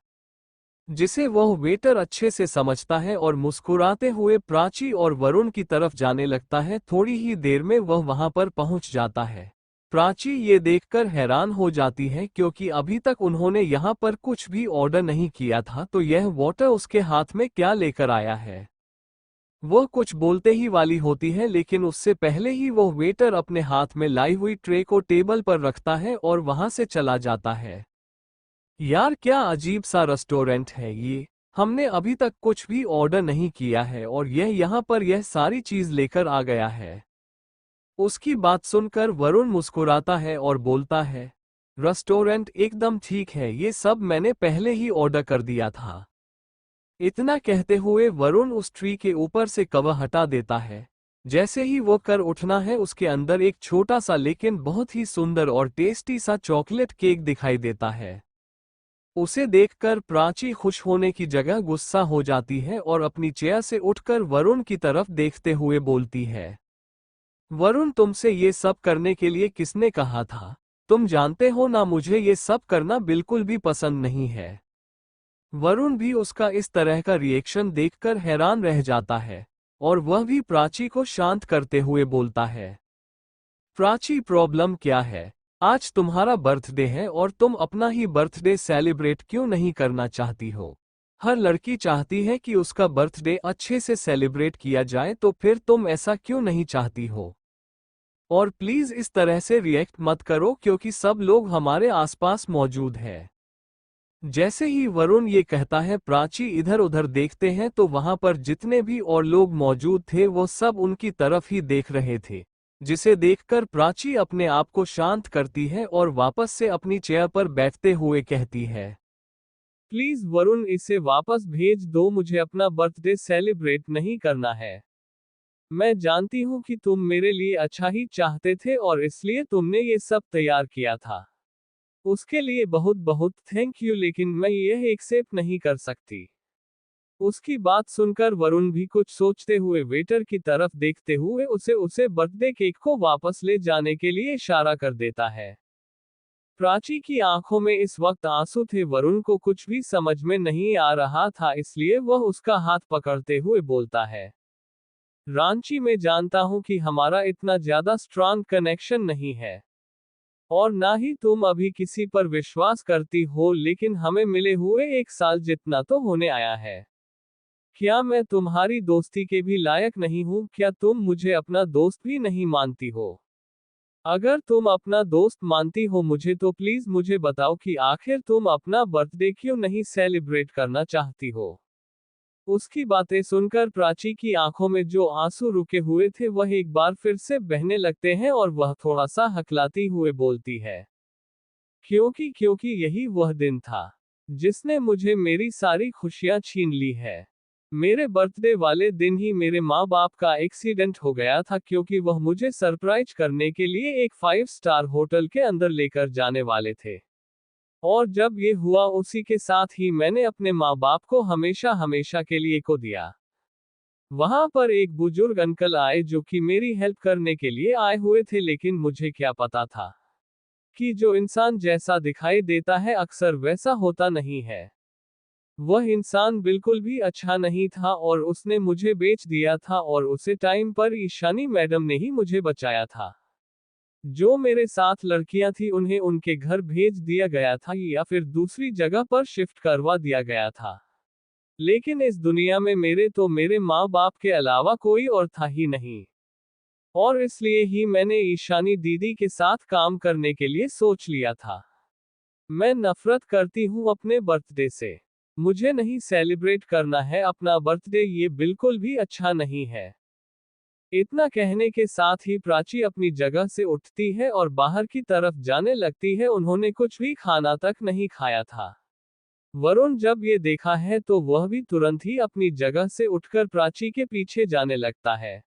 जिसे वह वेटर अच्छे से समझता है और मुस्कुराते हुए प्राची और वरुण की तरफ जाने लगता है। थोड़ी ही देर में वह वहां पर पहुंच जाता है। प्राची ये देखकर हैरान हो जाती है क्योंकि अभी तक उन्होंने यहाँ पर कुछ भी ऑर्डर नहीं किया था, तो यह वाटर उसके हाथ में क्या लेकर आया है? वह कुछ बोलते ही वाली होती है, लेकिन उससे पहले ही वह वेटर अपने हाथ में लाई हुई ट्रे को टेबल पर रखता है और वहां से चला जाता है। यार क्या अजीब सा रेस्टोरेंट है ये, हमने अभी तक कुछ भी ऑर्डर नहीं किया है और यह यहाँ पर यह सारी चीज लेकर आ गया है। उसकी बात सुनकर वरुण मुस्कुराता है और बोलता है, रेस्टोरेंट एकदम ठीक है, ये सब मैंने पहले ही ऑर्डर कर दिया था। इतना कहते हुए वरुण उस ट्री के ऊपर से कवर हटा देता है। जैसे ही वो कर उठना है, उसके अंदर एक छोटा सा लेकिन बहुत ही सुंदर और टेस्टी सा चॉकलेट केक दिखाई देता है। उसे देखकर प्राची खुश होने की जगह गुस्सा हो जाती है और अपनी चेयर से उठकर वरुण की तरफ देखते हुए बोलती है, वरुण तुमसे ये सब करने के लिए किसने कहा था? तुम जानते हो ना मुझे ये सब करना बिल्कुल भी पसंद नहीं है। वरुण भी उसका इस तरह का रिएक्शन देखकर हैरान रह जाता है और वह भी प्राची को शांत करते हुए बोलता है, प्राची प्रॉब्लम क्या है? आज तुम्हारा बर्थडे है और तुम अपना ही बर्थडे सेलिब्रेट क्यों नहीं करना चाहती हो? हर लड़की चाहती है कि उसका बर्थडे अच्छे से सेलिब्रेट किया जाए, तो फिर तुम ऐसा क्यों नहीं चाहती हो? और प्लीज इस तरह से रिएक्ट मत करो क्योंकि सब लोग हमारे आसपास मौजूद हैं। जैसे ही वरुण ये कहता है, प्राची इधर उधर देखते हैं तो वहां पर जितने भी और लोग मौजूद थे वो सब उनकी तरफ ही देख रहे थे, जिसे देखकर प्राची अपने आप को शांत करती है और वापस से अपनी चेयर पर बैठते हुए कहती है, प्लीज वरुण इसे वापस भेज दो, मुझे अपना बर्थडे सेलिब्रेट नहीं करना है। मैं जानती हूँ कि तुम मेरे लिए अच्छा ही चाहते थे और इसलिए तुमने ये सब तैयार किया था। उसके लिए बहुत बहुत थैंक यू, लेकिन मैं यह एक्सेप्ट नहीं कर सकती। उसकी बात सुनकर वरुण भी कुछ सोचते हुए वेटर की तरफ देखते हुए उसे बर्थडे केक को वापस ले जाने के लिए इशारा कर देता है। प्राची की आंखों में इस वक्त आंसू थे। वरुण को कुछ भी समझ में नहीं आ रहा था, इसलिए वह उसका हाथ पकड़ते हुए बोलता है, रांची में जानता हूं कि हमारा इतना ज्यादा स्ट्रांग कनेक्शन नहीं है और ना ही तुम अभी किसी पर विश्वास करती हो, लेकिन हमें मिले हुए 1 साल जितना तो होने आया है। क्या मैं तुम्हारी दोस्ती के भी लायक नहीं हूं? क्या तुम मुझे अपना दोस्त भी नहीं मानती हो? अगर तुम अपना दोस्त मानती हो मुझे, तो प्लीज मुझे बताओ कि आखिर तुम अपना बर्थडे क्यों नहीं सेलिब्रेट करना चाहती हो? उसकी बातें सुनकर प्राची की आंखों में जो आंसू रुके हुए थे वह एक बार फिर से बहने लगते हैं और वह थोड़ा सा हकलाती हुए बोलती है, क्योंकि यही वह दिन था जिसने मुझे मेरी सारी खुशियां छीन ली है। मेरे बर्थडे वाले दिन ही मेरे माँ बाप का एक्सीडेंट हो गया था क्योंकि वह मुझे सरप्राइज करने के लिए एक 5 स्टार होटल के अंदर लेकर जाने वाले थे। और जब ये हुआ उसी के साथ ही मैंने अपने माँ बाप को हमेशा हमेशा के लिए खो दिया। वहां पर एक बुजुर्ग अंकल आए जो कि मेरी हेल्प करने के लिए आए हुए थे, लेकिन मुझे क्या पता था कि जो इंसान जैसा दिखाई देता है अक्सर वैसा होता नहीं है। वह इंसान बिल्कुल भी अच्छा नहीं था और उसने मुझे बेच दिया था, और उसे टाइम पर ईशानी मैडम ने ही मुझे बचाया था। जो मेरे साथ लड़कियां थी उन्हें उनके घर भेज दिया गया था या फिर दूसरी जगह पर शिफ्ट करवा दिया गया था। लेकिन इस दुनिया में मेरे माँ बाप के अलावा कोई और था ही नहीं। और इसलिए ही मैंने ईशानी दीदी के साथ काम करने के लिए सोच लिया था। मैं नफरत करती हूँ अपने बर्थडे से। मुझे नहीं सेलिब्रेट करना है अपना बर्थडे, ये बिल्कुल भी अच्छा नहीं है। इतना कहने के साथ ही प्राची अपनी जगह से उठती है और बाहर की तरफ जाने लगती है। उन्होंने कुछ भी खाना तक नहीं खाया था। वरुण जब ये देखा है तो वह भी तुरंत ही अपनी जगह से उठकर प्राची के पीछे जाने लगता है।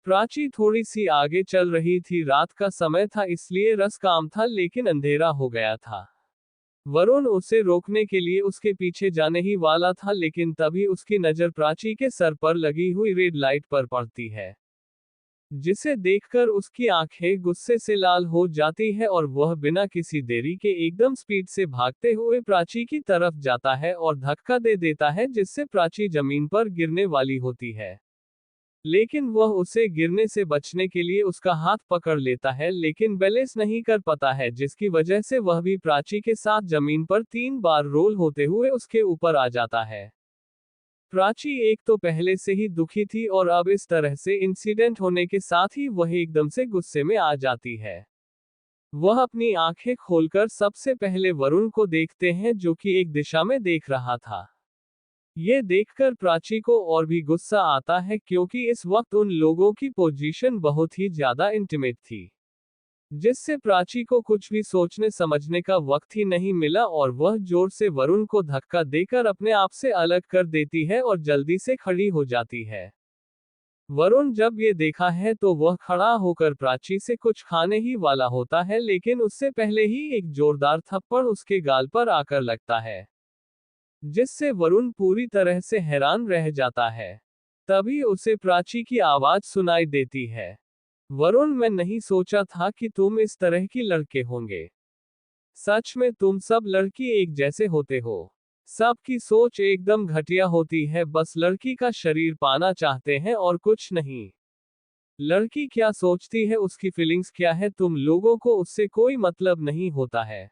प्राची थोड़ी सी आगे चल रही थी, रात का समय था इसलिए रस काम था, लेकिन अंधेरा हो गया था। वरुण उसे रोकने के लिए उसके पीछे जाने ही वाला था, लेकिन तभी उसकी नजर प्राची के सर पर लगी हुई रेड लाइट पर पड़ती है, जिसे देखकर उसकी आंखें गुस्से से लाल हो जाती है और वह बिना किसी देरी के एकदम स्पीड से भागते हुए प्राची की तरफ जाता है और धक्का दे देता है, जिससे प्राची जमीन पर गिरने वाली होती है। लेकिन वह उसे गिरने से बचने के लिए उसका हाथ पकड़ लेता है, लेकिन बैलेंस नहीं कर पाता है, जिसकी वजह से वह भी प्राची के साथ जमीन पर 3 बार रोल होते हुए उसके ऊपर आ जाता है। प्राची एक तो पहले से ही दुखी थी और अब इस तरह से इंसिडेंट होने के साथ ही वह एकदम से गुस्से में आ जाती है। वह अपनी आंखें खोलकर सबसे पहले वरुण को देखते हैं जो कि एक दिशा में देख रहा था। ये देखकर प्राची को और भी गुस्सा आता है क्योंकि इस वक्त उन लोगों की पोजीशन बहुत ही ज्यादा इंटीमेट थी, जिससे प्राची को कुछ भी सोचने समझने का वक्त ही नहीं मिला और वह जोर से वरुण को धक्का देकर अपने आप से अलग कर देती है और जल्दी से खड़ी हो जाती है। वरुण जब ये देखा है तो वह खड़ा होकर प्राची से कुछ खाने ही वाला होता है, लेकिन उससे पहले ही एक जोरदार थप्पड़ उसके गाल पर आकर लगता है, जिससे वरुण पूरी तरह से हैरान रह जाता है। तभी उसे प्राची की आवाज सुनाई देती है, वरुण मैं नहीं सोचा था कि तुम इस तरह की लड़के होंगे। सच में तुम सब लड़की एक जैसे होते हो। सबकी सोच एकदम घटिया होती है, बस लड़की का शरीर पाना चाहते हैं और कुछ नहीं। लड़की क्या सोचती है, उसकी फीलिंग्स क्या है, तुम लोगों को उससे कोई मतलब नहीं होता है।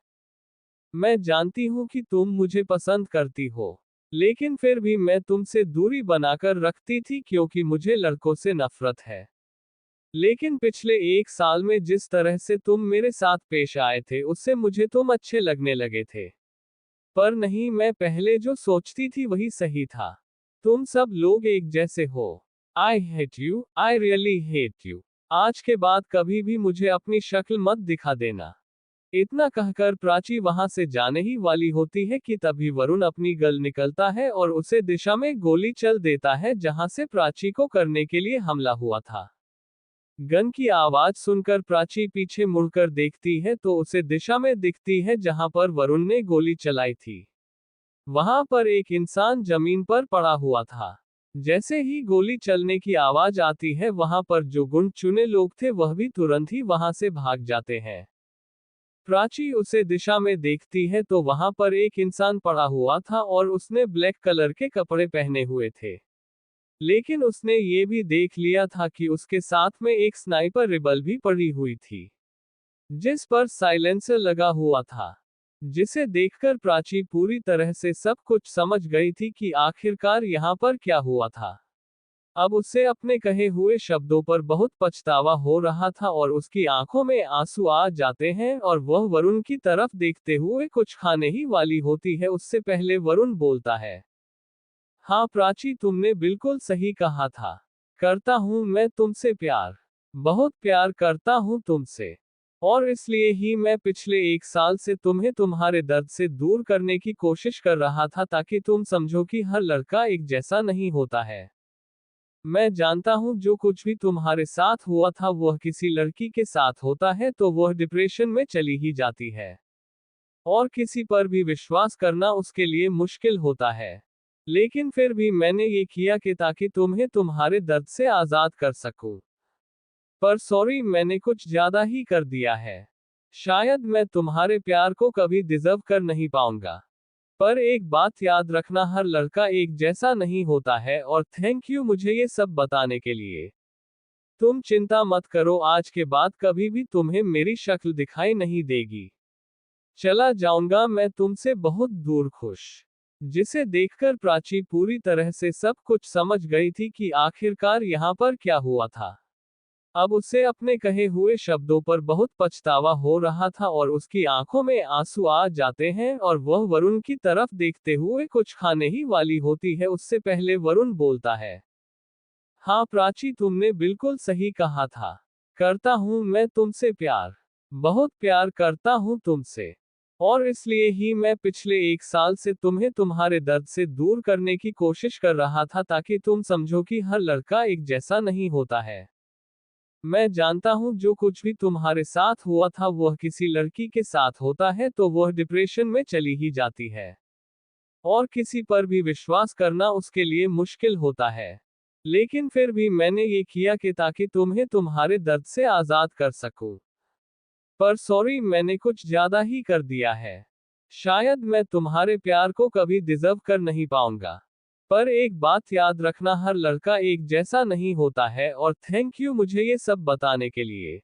मैं जानती हूँ कि तुम मुझे पसंद करती हो, लेकिन फिर भी मैं तुमसे दूरी बनाकर रखती थी क्योंकि मुझे लड़कों से नफरत है। लेकिन पिछले 1 साल में जिस तरह से तुम मेरे साथ पेश आए थे उससे मुझे तुम अच्छे लगने लगे थे। पर नहीं, मैं पहले जो सोचती थी वही सही था। तुम सब लोग एक जैसे हो। I hate you, I really hate you. आज के बाद कभी भी मुझे अपनी शक्ल मत दिखा देना। इतना कहकर प्राची वहां से जाने ही वाली होती है कि तभी वरुण अपनी गल निकलता है और उसे दिशा में गोली चल देता है जहां से प्राची को करने के लिए हमला हुआ था। गन की आवाज सुनकर प्राची पीछे मुड़कर देखती है तो उसे दिशा में दिखती है जहां पर वरुण ने गोली चलाई थी। वहां पर एक इंसान जमीन पर पड़ा हुआ था। जैसे ही गोली चलने की आवाज आती है वहां पर जो गुण चुने लोग थे वह भी तुरंत ही वहां से भाग जाते हैं। प्राची उसे दिशा में देखती है तो वहां पर एक इंसान पड़ा हुआ था और उसने ब्लैक कलर के कपड़े पहने हुए थे। लेकिन उसने ये भी देख लिया था कि उसके साथ में एक स्नाइपर रिबल भी पड़ी हुई थी, जिस पर साइलेंसर लगा हुआ था, जिसे देखकर प्राची पूरी तरह से सब कुछ समझ गई थी कि आखिरकार यहाँ पर क्या हुआ था। अब उसे अपने कहे हुए शब्दों पर बहुत पछतावा हो रहा था और उसकी आंखों में आंसू आ जाते हैं और वह वरुण की तरफ देखते हुए कुछ खाने ही वाली होती है, उससे पहले वरुण बोलता है, हाँ प्राची तुमने बिल्कुल सही कहा था। करता हूँ मैं तुमसे प्यार। बहुत प्यार करता हूँ तुमसे। और इसलिए ही मैं पिछले 1 साल से तुम्हें तुम्हारे दर्द से दूर करने की कोशिश कर रहा था ताकि तुम समझो कि हर लड़का एक जैसा नहीं होता है। मैं जानता हूं जो कुछ भी तुम्हारे साथ हुआ था वह किसी लड़की के साथ होता है तो वह डिप्रेशन में चली ही जाती है। और किसी पर भी विश्वास करना उसके लिए मुश्किल होता है। लेकिन फिर भी मैंने ये किया कि ताकि तुम्हें तुम्हारे दर्द से आजाद कर सकूं। पर सॉरी, मैंने कुछ ज्यादा ही कर दिया है। शायद मैं तुम्हारे प्यार को कभी डिजर्व कर नहीं पाऊंगा। पर एक बात याद रखना, हर लड़का एक जैसा नहीं होता है, और थैंक यू मुझे ये सब बताने के लिए। तुम चिंता मत करो, आज के बाद कभी भी तुम्हें मेरी शक्ल दिखाई नहीं देगी। चला जाऊंगा मैं तुमसे बहुत दूर, खुश। जिसे देखकर प्राची पूरी तरह से सब कुछ समझ गई थी कि आखिरकार यहाँ पर क्या हुआ था। अब उसे अपने कहे हुए शब्दों पर बहुत पछतावा हो रहा था और उसकी आंखों में आंसू आ जाते हैं और वह वरुण की तरफ देखते हुए कुछ खाने ही वाली होती है उससे पहले वरुण बोलता है, हाँ प्राची, तुमने बिल्कुल सही कहा था। करता हूँ मैं तुमसे प्यार, बहुत प्यार करता हूँ तुमसे। और इसलिए ही मैं पिछले 1 साल से तुम्हें तुम्हारे दर्द से दूर करने की कोशिश कर रहा था ताकि तुम समझो कि हर लड़का एक जैसा नहीं होता है। मैं जानता हूँ जो कुछ भी तुम्हारे साथ हुआ था वह किसी लड़की के साथ होता है तो वह डिप्रेशन में चली ही जाती है। और किसी पर भी विश्वास करना उसके लिए मुश्किल होता है। लेकिन फिर भी मैंने ये किया कि ताकि तुम्हें तुम्हारे दर्द से आजाद कर सकूं। पर सॉरी, मैंने कुछ ज्यादा ही कर दिया है। शायद मैं तुम्हारे प्यार को कभी डिजर्व कर नहीं पाऊंगा। पर एक बात याद रखना, हर लड़का एक जैसा नहीं होता है, और थैंक यू मुझे ये सब बताने के लिए।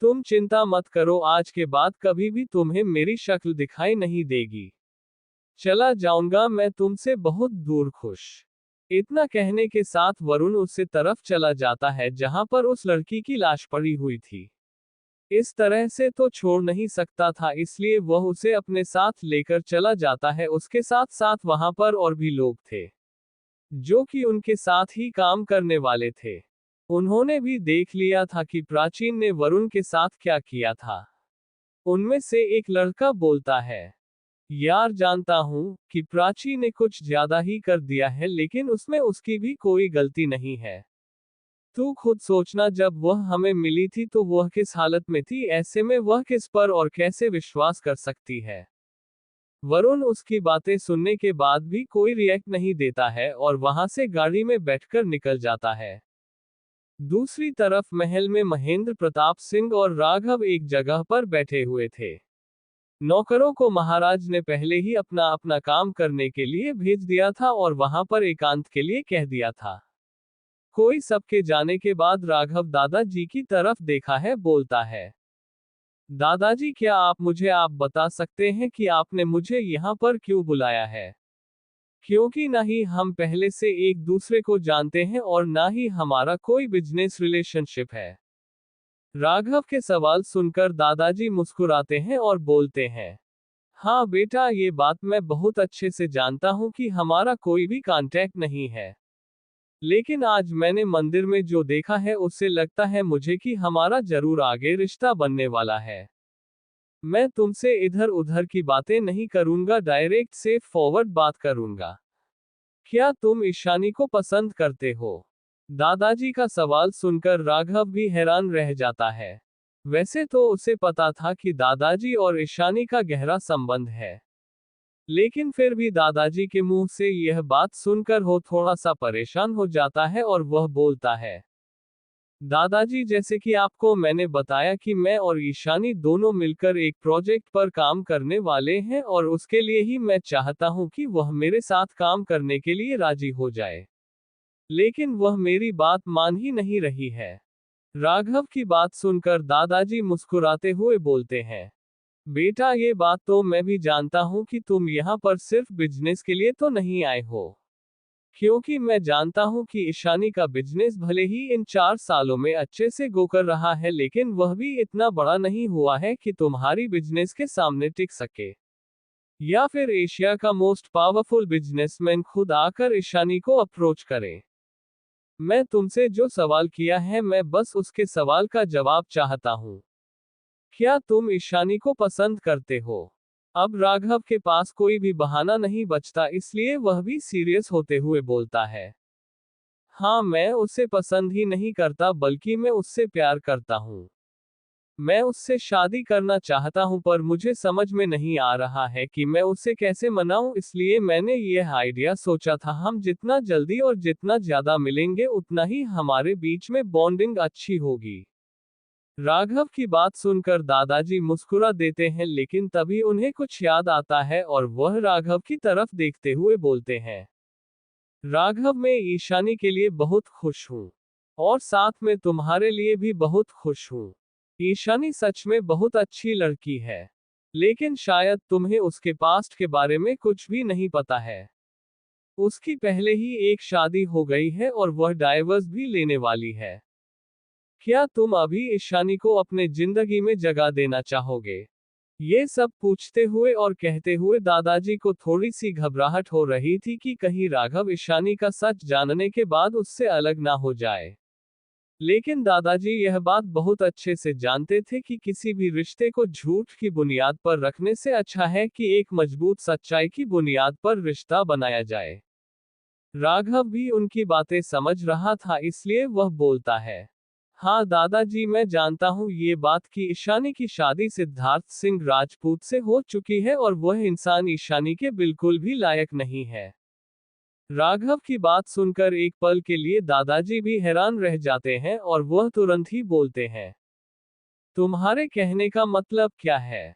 तुम चिंता मत करो, आज के बाद कभी भी तुम्हें मेरी शक्ल दिखाई नहीं देगी। चला जाऊंगा मैं तुमसे बहुत दूर, खुश। इतना कहने के साथ वरुण उससे तरफ चला जाता है जहां पर उस लड़की की लाश पड़ी हुई थी। इस तरह से तो छोड़ नहीं सकता था, इसलिए वह उसे अपने साथ लेकर चला जाता है। उसके साथ साथ वहां पर और भी लोग थे जो कि उनके साथ ही काम करने वाले थे। उन्होंने भी देख लिया था कि प्राचीन ने वरुण के साथ क्या किया था। उनमें से एक लड़का बोलता है, यार जानता हूं कि प्राची ने कुछ ज्यादा ही कर दिया है, लेकिन उसमें उसकी भी कोई गलती नहीं है। तू खुद सोचना, जब वह हमें मिली थी तो वह किस हालत में थी, ऐसे में वह किस पर और कैसे विश्वास कर सकती है। वरुण उसकी बातें सुनने के बाद भी कोई रिएक्ट नहीं देता है और वहां से गाड़ी में बैठकर निकल जाता है। दूसरी तरफ महल में महेंद्र प्रताप सिंह और राघव एक जगह पर बैठे हुए थे। नौकरों को महाराज ने पहले ही अपना अपना काम करने के लिए भेज दिया था और वहां पर एकांत के लिए कह दिया था। कोई सबके जाने के बाद राघव दादाजी की तरफ देखा है, बोलता है, दादाजी क्या आप बता सकते हैं कि आपने मुझे यहाँ पर क्यों बुलाया है? क्योंकि ना ही हम पहले से एक दूसरे को जानते हैं और ना ही हमारा कोई बिजनेस रिलेशनशिप है। राघव के सवाल सुनकर दादाजी मुस्कुराते हैं और बोलते हैं, हाँ बेटा, ये बात मैं बहुत अच्छे से जानता हूँ कि हमारा कोई भी कांटेक्ट नहीं है। लेकिन आज मैंने मंदिर में जो देखा है उससे लगता है मुझे कि हमारा जरूर आगे रिश्ता बनने वाला है। मैं तुमसे इधर उधर की बातें नहीं करूंगा, डायरेक्ट से फॉरवर्ड बात करूंगा। क्या तुम ईशानी को पसंद करते हो? दादाजी का सवाल सुनकर राघव भी हैरान रह जाता है। वैसे तो उसे पता था कि दादाजी और ईशानी का गहरा संबंध है, लेकिन फिर भी दादाजी के मुंह से यह बात सुनकर वो थोड़ा सा परेशान हो जाता है और वह बोलता है, दादाजी, जैसे कि आपको मैंने बताया कि मैं और ईशानी दोनों मिलकर एक प्रोजेक्ट पर काम करने वाले हैं और उसके लिए ही मैं चाहता हूं कि वह मेरे साथ काम करने के लिए राजी हो जाए। लेकिन वह मेरी बात मान ही नहीं रही है। राघव की बात सुनकर दादाजी मुस्कुराते हुए बोलते हैं, बेटा, ये बात तो मैं भी जानता हूँ कि तुम यहाँ पर सिर्फ बिजनेस के लिए तो नहीं आए हो। क्योंकि मैं जानता हूँ कि ईशानी का बिजनेस भले ही इन 4 सालों में अच्छे से गो कर रहा है, लेकिन वह भी इतना बड़ा नहीं हुआ है कि तुम्हारी बिजनेस के सामने टिक सके, या फिर एशिया का मोस्ट पावरफुल बिजनेसमैन खुद आकर ईशानी को अप्रोच करे। मैं तुमसे जो सवाल किया है, मैं बस उसके सवाल का जवाब चाहता हूँ। क्या तुम ईशानी को पसंद करते हो? अब राघव के पास कोई भी बहाना नहीं बचता, इसलिए वह भी सीरियस होते हुए बोलता है। हाँ, मैं उसे पसंद ही नहीं करता, बल्कि मैं उससे प्यार करता हूँ। मैं उससे शादी करना चाहता हूँ, पर मुझे समझ में नहीं आ रहा है कि मैं उसे कैसे मनाऊं, इसलिए मैंने यह आइडिया सोचा था, हम जितना जल्दी और जितना ज्यादा मिलेंगे उतना ही हमारे बीच में बॉन्डिंग अच्छी होगी। राघव की बात सुनकर दादाजी मुस्कुरा देते हैं, लेकिन तभी उन्हें कुछ याद आता है और वह राघव की तरफ देखते हुए बोलते हैं। राघव, मैं ईशानी के लिए बहुत खुश हूँ। और साथ में तुम्हारे लिए भी बहुत खुश हूँ। ईशानी सच में बहुत अच्छी लड़की है। लेकिन शायद तुम्हें उसके पास्ट के बारे में कुछ भी नहीं पता है। उसकी पहले ही एक शादी हो गई है और वह डाइवर्स भी लेने वाली है। क्या तुम अभी ईशानी को अपने जिंदगी में जगह देना चाहोगे? ये सब पूछते हुए और कहते हुए दादाजी को थोड़ी सी घबराहट हो रही थी कि कहीं राघव ईशानी का सच जानने के बाद उससे अलग ना हो जाए। लेकिन दादाजी यह बात बहुत अच्छे से जानते थे कि किसी भी रिश्ते को झूठ की बुनियाद पर रखने से अच्छा है कि एक मजबूत सच्चाई की बुनियाद पर रिश्ता बनाया जाए। राघव भी उनकी बातें समझ रहा था, इसलिए वह बोलता है। हाँ दादाजी, मैं जानता हूँ ये बात कि ईशानी की शादी सिद्धार्थ सिंह राजपूत से हो चुकी है और वह इंसान ईशानी के बिल्कुल भी लायक नहीं है। राघव की बात सुनकर एक पल के लिए दादाजी भी हैरान रह जाते हैं और वह तुरंत ही बोलते हैं। तुम्हारे कहने का मतलब क्या है?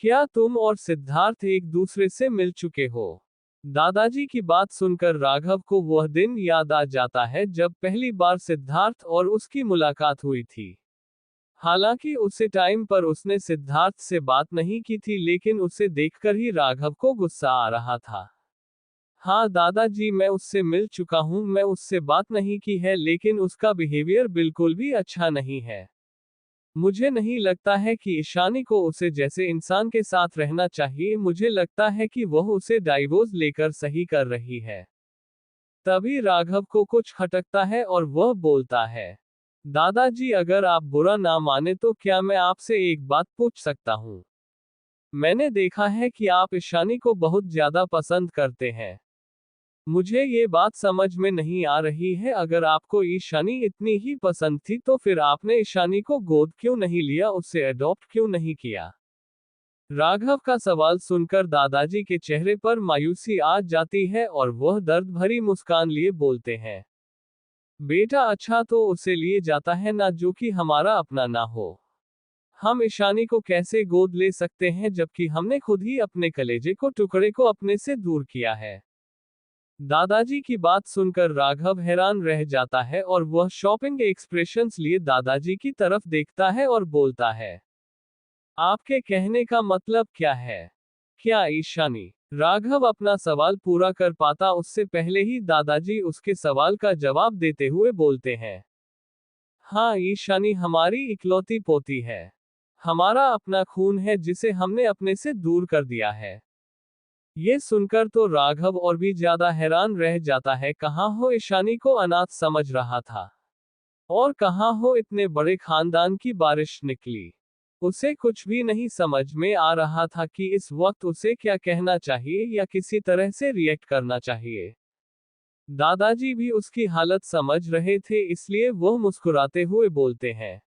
क्या तुम और सिद्धार्थ एक दूसरे से मिल चुके हो? दादाजी की बात सुनकर राघव को वह दिन याद आ जाता है जब पहली बार सिद्धार्थ और उसकी मुलाकात हुई थी। हालांकि उसे टाइम पर उसने सिद्धार्थ से बात नहीं की थी, लेकिन उसे देखकर ही राघव को गुस्सा आ रहा था। हाँ दादाजी, मैं उससे मिल चुका हूँ, मैं उससे बात नहीं की है, लेकिन उसका बिहेवियर बिल्कुल भी अच्छा नहीं है। मुझे नहीं लगता है कि ईशानी को उसे जैसे इंसान के साथ रहना चाहिए, मुझे लगता है कि वह उसे डाइवोर्स लेकर सही कर रही है। तभी राघव को कुछ खटकता है और वह बोलता है। दादाजी, अगर आप बुरा ना माने तो क्या मैं आपसे एक बात पूछ सकता हूँ? मैंने देखा है कि आप ईशानी को बहुत ज्यादा पसंद करते हैं। मुझे ये बात समझ में नहीं आ रही है, अगर आपको ईशानी इतनी ही पसंद थी तो फिर आपने ईशानी को गोद क्यों नहीं लिया, उससे अडॉप्ट क्यों नहीं किया? राघव का सवाल सुनकर दादाजी के चेहरे पर मायूसी आ जाती है और वह दर्द भरी मुस्कान लिए बोलते हैं। बेटा, अच्छा तो उसे लिए जाता है ना जो कि हमारा अपना ना हो। हम ईशानी को कैसे गोद ले सकते हैं जबकि हमने खुद ही अपने कलेजे को टुकड़े को अपने से दूर किया है? दादाजी की बात सुनकर राघव हैरान रह जाता है और वह शॉपिंग एक्सप्रेशंस लिए दादाजी की तरफ देखता है और बोलता है। आपके कहने का मतलब क्या है? क्या ईशानी? राघव अपना सवाल पूरा कर पाता उससे पहले ही दादाजी उसके सवाल का जवाब देते हुए बोलते हैं। हाँ, ईशानी हमारी इकलौती पोती है। हमारा अपना खून है जिसे हमने अपने से दूर कर दिया है। ये सुनकर तो राघव और भी ज्यादा हैरान रह जाता है, कहाँ हो ईशानी को अनाथ समझ रहा था, और कहाँ हो इतने बड़े खानदान की बारिश निकली। उसे कुछ भी नहीं समझ में आ रहा था कि इस वक्त उसे क्या कहना चाहिए या किसी तरह से रिएक्ट करना चाहिए। दादाजी भी उसकी हालत समझ रहे थे, इसलिए वह मुस्कुराते हुए बोलते हैं।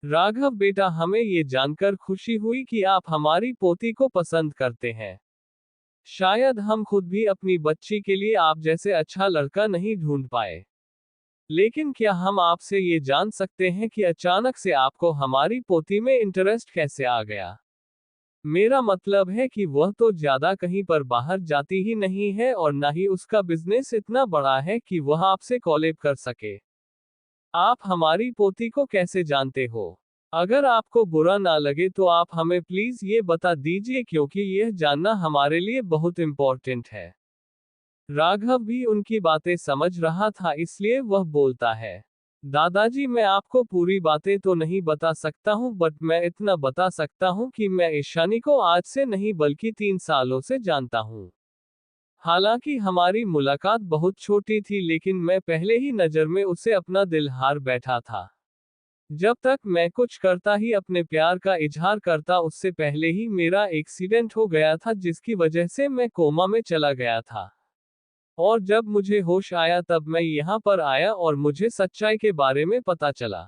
राघव बेटा, हमें ये जानकर खुशी हुई कि आप हमारी पोती को पसंद करते हैं। शायद हम खुद भी अपनी बच्ची के लिए आप जैसे अच्छा लड़का नहीं ढूंढ पाए। लेकिन क्या हम आपसे ये जान सकते हैं कि अचानक से आपको हमारी पोती में इंटरेस्ट कैसे आ गया? मेरा मतलब है कि वह तो ज्यादा कहीं पर बाहर जाती ही नहीं है और ना ही उसका बिजनेस इतना बड़ा है कि वह आपसे कोलैब कर सके। आप हमारी पोती को कैसे जानते हो? अगर आपको बुरा ना लगे तो आप हमें प्लीज ये बता दीजिए, क्योंकि यह जानना हमारे लिए बहुत इम्पोर्टेंट है। राघव भी उनकी बातें समझ रहा था, इसलिए वह बोलता है। दादाजी, मैं आपको पूरी बातें तो नहीं बता सकता हूँ, बट मैं इतना बता सकता हूँ कि मैं ईशानी को आज से नहीं बल्कि 3 सालों से जानता हूँ। हालांकि हमारी मुलाकात बहुत छोटी थी, लेकिन मैं पहले ही नजर में उसे अपना दिल हार बैठा था। जब तक मैं कुछ करता ही अपने प्यार का इजहार करता, उससे पहले ही मेरा एक्सीडेंट हो गया था जिसकी वजह से मैं कोमा में चला गया था। और जब मुझे होश आया तब मैं यहाँ पर आया और मुझे सच्चाई के बारे में पता चला।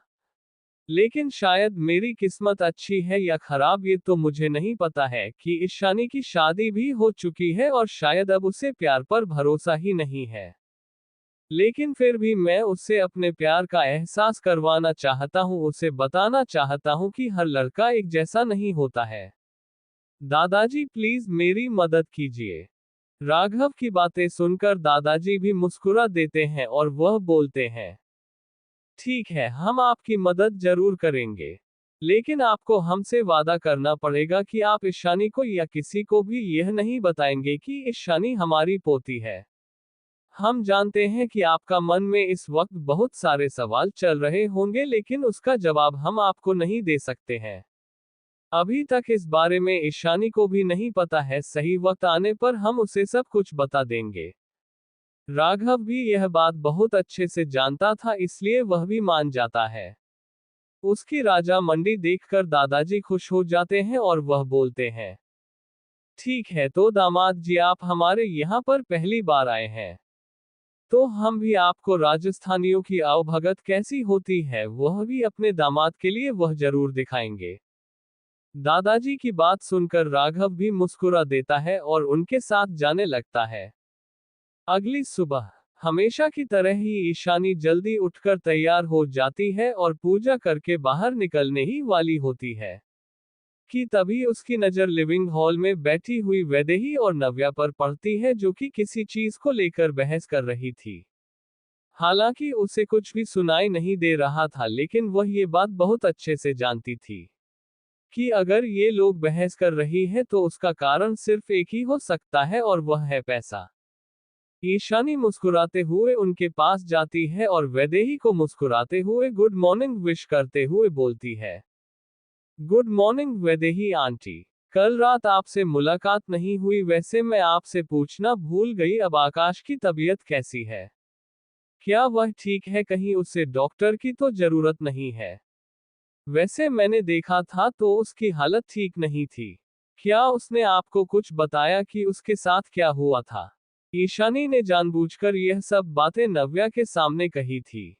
लेकिन शायद मेरी किस्मत अच्छी है या खराब ये तो मुझे नहीं पता है कि ईशानी की शादी भी हो चुकी है और शायद अब उसे प्यार पर भरोसा ही नहीं है। लेकिन फिर भी मैं उससे अपने प्यार का एहसास करवाना चाहता हूँ, उसे बताना चाहता हूँ कि हर लड़का एक जैसा नहीं होता है। दादाजी प्लीज मेरी मदद कीजिए। राघव की बातें सुनकर दादाजी भी मुस्कुरा देते हैं और वह बोलते हैं, ठीक है, हम आपकी मदद जरूर करेंगे। लेकिन आपको हमसे वादा करना पड़ेगा कि आप ईशानी को या किसी को भी यह नहीं बताएंगे कि ईशानी हमारी पोती है। हम जानते हैं कि आपका मन में इस वक्त बहुत सारे सवाल चल रहे होंगे, लेकिन उसका जवाब हम आपको नहीं दे सकते हैं। अभी तक इस बारे में ईशानी को भी नहीं पता है, सही वक्त आने पर हम उसे सब कुछ बता देंगे। राघव भी यह बात बहुत अच्छे से जानता था, इसलिए वह भी मान जाता है। उसकी राजा मंडी देखकर दादाजी खुश हो जाते हैं और वह बोलते हैं, ठीक है तो दामाद जी, आप हमारे यहाँ पर पहली बार आए हैं, तो हम भी आपको राजस्थानियों की आवभगत कैसी होती है वह भी अपने दामाद के लिए वह जरूर दिखाएंगे। दादाजी की बात सुनकर राघव भी मुस्कुरा देता है और उनके साथ जाने लगता है। अगली सुबह हमेशा की तरह ही ईशानी जल्दी उठकर तैयार हो जाती है और पूजा करके बाहर निकलने ही वाली होती है कि तभी उसकी नजर लिविंग हॉल में बैठी हुई वैदेही और नव्या पर पड़ती है, जो कि किसी चीज को लेकर बहस कर रही थी। हालांकि उसे कुछ भी सुनाई नहीं दे रहा था, लेकिन वह ये बात बहुत अच्छे से जानती थी कि अगर ये लोग बहस कर रही है तो उसका कारण सिर्फ एक ही हो सकता है और वह है पैसा। ईशानी मुस्कुराते हुए उनके पास जाती है और वैदेही को मुस्कुराते हुए गुड मॉर्निंग विश करते हुए बोलती है, गुड मॉर्निंग वैदेही आंटी, कल रात आपसे मुलाकात नहीं हुई, वैसे मैं आपसे पूछना भूल गई, अब आकाश की तबीयत कैसी है? क्या वह ठीक है? कहीं उसे डॉक्टर की तो जरूरत नहीं है? वैसे मैंने देखा था तो उसकी हालत ठीक नहीं थी। क्या उसने आपको कुछ बताया कि उसके साथ क्या हुआ था? ईशानी ने जानबूझकर यह सब बातें नव्या के सामने कही थी,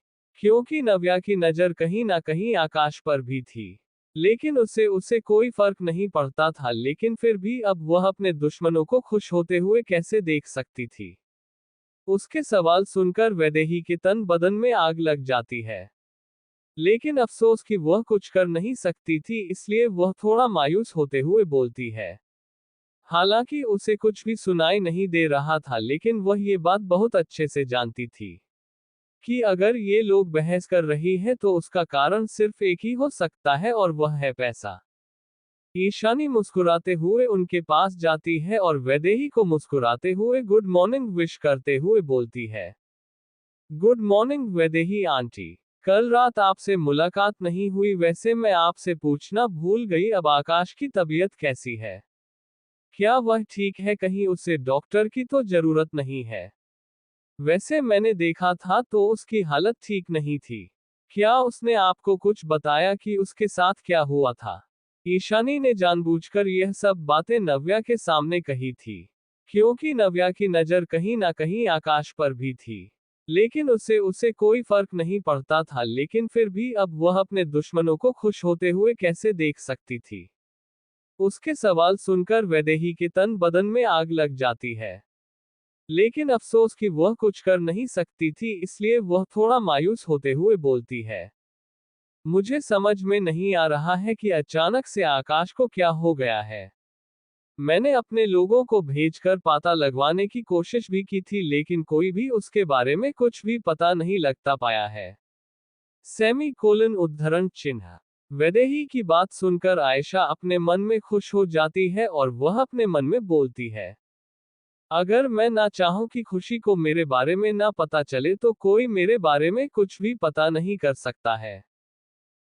क्योंकि नव्या की नजर कहीं ना कहीं आकाश पर भी थी। लेकिन उसे कोई फर्क नहीं पड़ता था, लेकिन फिर भी अब वह अपने दुश्मनों को खुश होते हुए कैसे देख सकती थी? उसके सवाल सुनकर वैदेही के तन बदन में आग लग जाती है। लेकिन अफसोस कि वह कुछ कर नहीं सकती थी, इसलिए वह थोड़ा मायूस होते हुए बोलती है। हालांकि उसे कुछ भी सुनाई नहीं दे रहा था, लेकिन वह ये बात बहुत अच्छे से जानती थी कि अगर ये लोग बहस कर रही है तो उसका कारण सिर्फ एक ही हो सकता है और वह है पैसा। ईशानी मुस्कुराते हुए उनके पास जाती है और वैदेही को मुस्कुराते हुए गुड मॉर्निंग विश करते हुए बोलती है, गुड मॉर्निंग वैदेही आंटी, कल रात आपसे मुलाकात नहीं हुई, वैसे मैं आपसे पूछना भूल गई, अब आकाश की तबीयत कैसी है? क्या वह ठीक है? कहीं उसे डॉक्टर की तो जरूरत नहीं है? वैसे मैंने देखा था तो उसकी हालत ठीक नहीं थी। क्या उसने आपको कुछ बताया कि उसके साथ क्या हुआ था? ईशानी ने जानबूझकर यह सब बातें नव्या के सामने कही थी, क्योंकि नव्या की नजर कहीं ना कहीं आकाश पर भी थी। लेकिन उसे कोई फर्क नहीं पड़ता था, लेकिन फिर भी अब वह अपने दुश्मनों को खुश होते हुए कैसे देख सकती थी? उसके सवाल सुनकर वैदेही के तन बदन में आग लग जाती है। लेकिन अफसोस कि वह कुछ कर नहीं सकती थी, इसलिए वह थोड़ा मायूस होते हुए बोलती है, मुझे समझ में नहीं आ रहा है कि अचानक से आकाश को क्या हो गया है। मैंने अपने लोगों को भेजकर पता लगवाने की कोशिश भी की थी, लेकिन कोई भी उसके बारे में कुछ भी पता नहीं लगता पाया है। सेमी कोलन उद्धरण चिन्ह। वैदेही की बात सुनकर आयशा अपने मन में खुश हो जाती है और वह अपने मन में बोलती है, अगर मैं ना चाहूं कि खुशी को मेरे बारे में ना पता चले तो कोई मेरे बारे में कुछ भी पता नहीं कर सकता है।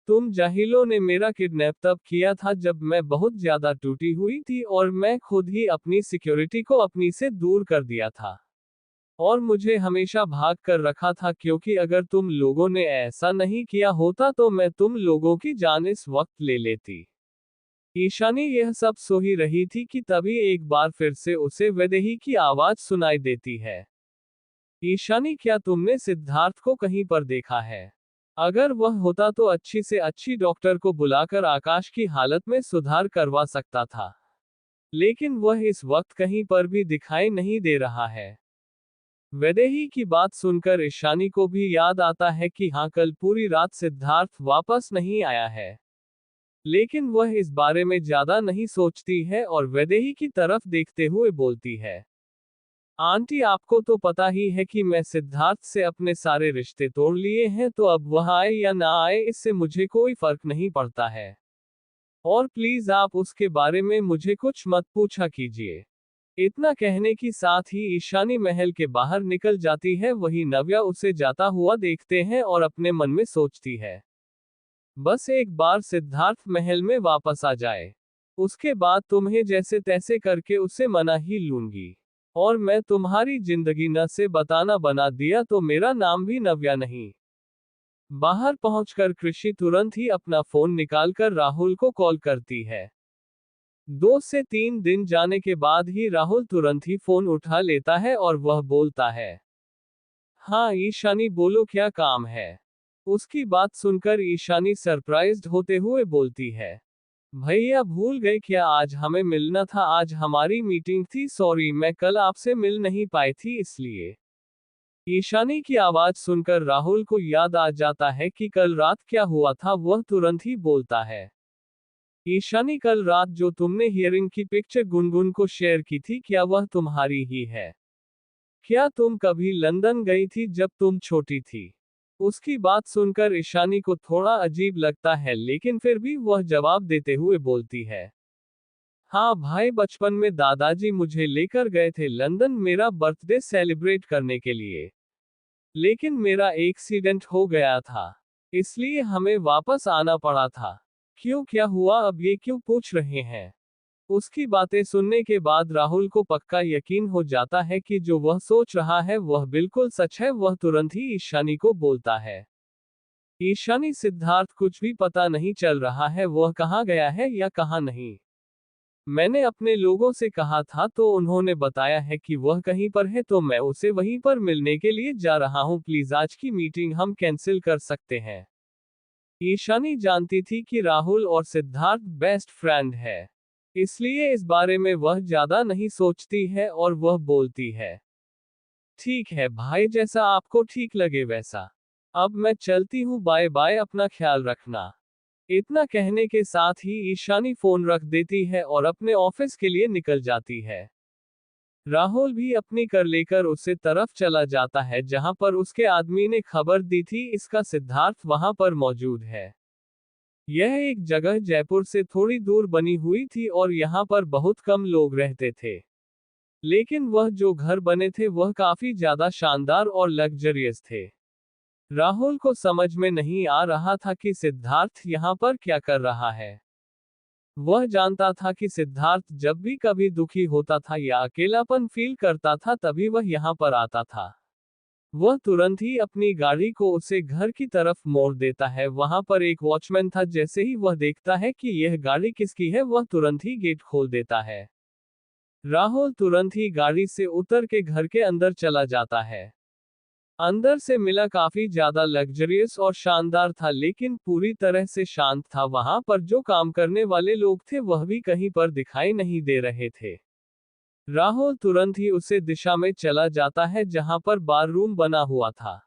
तुम जाहिलों ने मेरा किडनैप तब किया था जब मैं बहुत ज्यादा टूटी हुई थी और मैं खुद ही अपनी सिक्योरिटी को अपनी से दूर कर दिया था। और मुझे हमेशा भाग कर रखा था, क्योंकि अगर तुम लोगों ने ऐसा नहीं किया होता तो मैं तुम लोगों की जान इस वक्त ले लेती। ईशानी यह सब सो ही रही थी कि तभी एक बार फिर से उसे वैदेही की आवाज सुनाई देती है। ईशानी, क्या तुमने सिद्धार्थ को कहीं पर देखा है? अगर वह होता तो अच्छी से अच्छी डॉक्टर को बुलाकर आकाश की हालत में सुधार करवा सकता था, लेकिन वह इस वक्त कहीं पर भी दिखाई नहीं दे रहा है। वैदेही की बात सुनकर ईशानी को भी याद आता है कि हाँ, कल पूरी रात सिद्धार्थ वापस नहीं आया है। लेकिन वह इस बारे में ज्यादा नहीं सोचती है और वैदेही की तरफ देखते हुए बोलती है, आंटी, आपको तो पता ही है कि मैं सिद्धार्थ से अपने सारे रिश्ते तोड़ लिए हैं, तो अब वह आए या ना आए इससे मुझे कोई फर्क नहीं पड़ता है। और प्लीज आप उसके बारे में मुझे कुछ मत पूछा कीजिए। इतना कहने की साथ ही ईशानी महल के बाहर निकल जाती है। वही नव्या उसे जाता हुआ देखते हैं और अपने मन में सोचती है, बस एक बार सिद्धार्थ महल में वापस आ जाए, उसके बाद तुम्हें जैसे तैसे करके उसे मना ही लूंगी। और मैं तुम्हारी जिंदगी न से बताना बना दिया तो मेरा नाम भी नव्या नहीं। बाहर पहुंचकर कृषि तुरंत ही अपना फोन निकालकर राहुल को कॉल करती है। 2 से 3 दिन जाने के बाद ही राहुल तुरंत ही फोन उठा लेता है और वह बोलता है, हाँ ईशानी बोलो, क्या काम है? उसकी बात सुनकर ईशानी सरप्राइज्ड होते हुए बोलती है, भैया भूल गए क्या, आज हमें मिलना था, आज हमारी मीटिंग थी, सॉरी मैं कल आपसे मिल नहीं पाई थी इसलिए। ईशानी की आवाज सुनकर राहुल को याद आ जाता है कि कल रात क्या हुआ था। वह तुरंत ही बोलता है, ईशानी, कल रात जो तुमने हियरिंग की पिक्चर गुनगुन को शेयर की थी, क्या वह तुम्हारी ही है? क्या तुम कभी लंदन गई थी जब तुम छोटी थी? उसकी बात सुनकर ईशानी को थोड़ा अजीब लगता है, लेकिन फिर भी वह जवाब देते हुए बोलती है, हाँ भाई, बचपन में दादाजी मुझे लेकर गए थे लंदन मेरा बर्थडे सेलिब्रेट करने के लिए। लेकिन मेरा एक्सीडेंट हो गया था, इसलिए हमें वापस आना पड़ा था। क्यों, क्या हुआ, अब ये क्यों पूछ रहे हैं? उसकी बातें सुनने के बाद राहुल को पक्का यकीन हो जाता है कि जो वह सोच रहा है वह बिल्कुल सच है। वह तुरंत ही ईशानी को बोलता है, ईशानी, सिद्धार्थ कुछ भी पता नहीं चल रहा है, वह कहाँ गया है या कहाँ नहीं। मैंने अपने लोगों से कहा था तो उन्होंने बताया है कि वह कहीं पर है, तो मैं उसे वहीं पर मिलने के लिए जा रहा हूँ, प्लीज आज की मीटिंग हम कैंसिल कर सकते हैं। ईशानी जानती थी कि राहुल और सिद्धार्थ बेस्ट फ्रेंड है, इसलिए इस बारे में वह ज्यादा नहीं सोचती है और वह बोलती है, ठीक है भाई, जैसा आपको ठीक लगे वैसा। अब मैं चलती हूँ, बाय बाय, अपना ख्याल रखना। इतना कहने के साथ ही ईशानी फोन रख देती है और अपने ऑफिस के लिए निकल जाती है। राहुल भी अपनी कार लेकर उसे तरफ चला जाता है जहां पर उसके आदमी ने खबर दी थी इसका सिद्धार्थ वहां पर मौजूद है। यह एक जगह जयपुर से थोड़ी दूर बनी हुई थी और यहाँ पर बहुत कम लोग रहते थे, लेकिन वह जो घर बने थे वह काफी ज्यादा शानदार और लग्जरियस थे। राहुल को समझ में नहीं आ रहा था कि सिद्धार्थ यहाँ पर क्या कर रहा है। वह जानता था कि सिद्धार्थ जब भी कभी दुखी होता था या अकेलापन फील करता था तभी वह यहाँ पर आता था। वह तुरंत ही अपनी गाड़ी को उसे घर की तरफ मोड़ देता है। वहां पर एक वॉचमैन था, जैसे ही वह देखता है कि यह गाड़ी किसकी है वह तुरंत ही गेट खोल देता है। राहुल तुरंत ही गाड़ी से उतर के घर के अंदर चला जाता है। अंदर से मिला काफी ज्यादा लग्जरियस और शानदार था, लेकिन पूरी तरह से शांत था। वहां पर जो काम करने वाले लोग थे वह भी कहीं पर दिखाई नहीं दे रहे थे। राहुल तुरंत ही उसे दिशा में चला जाता है जहां पर बार रूम बना हुआ था।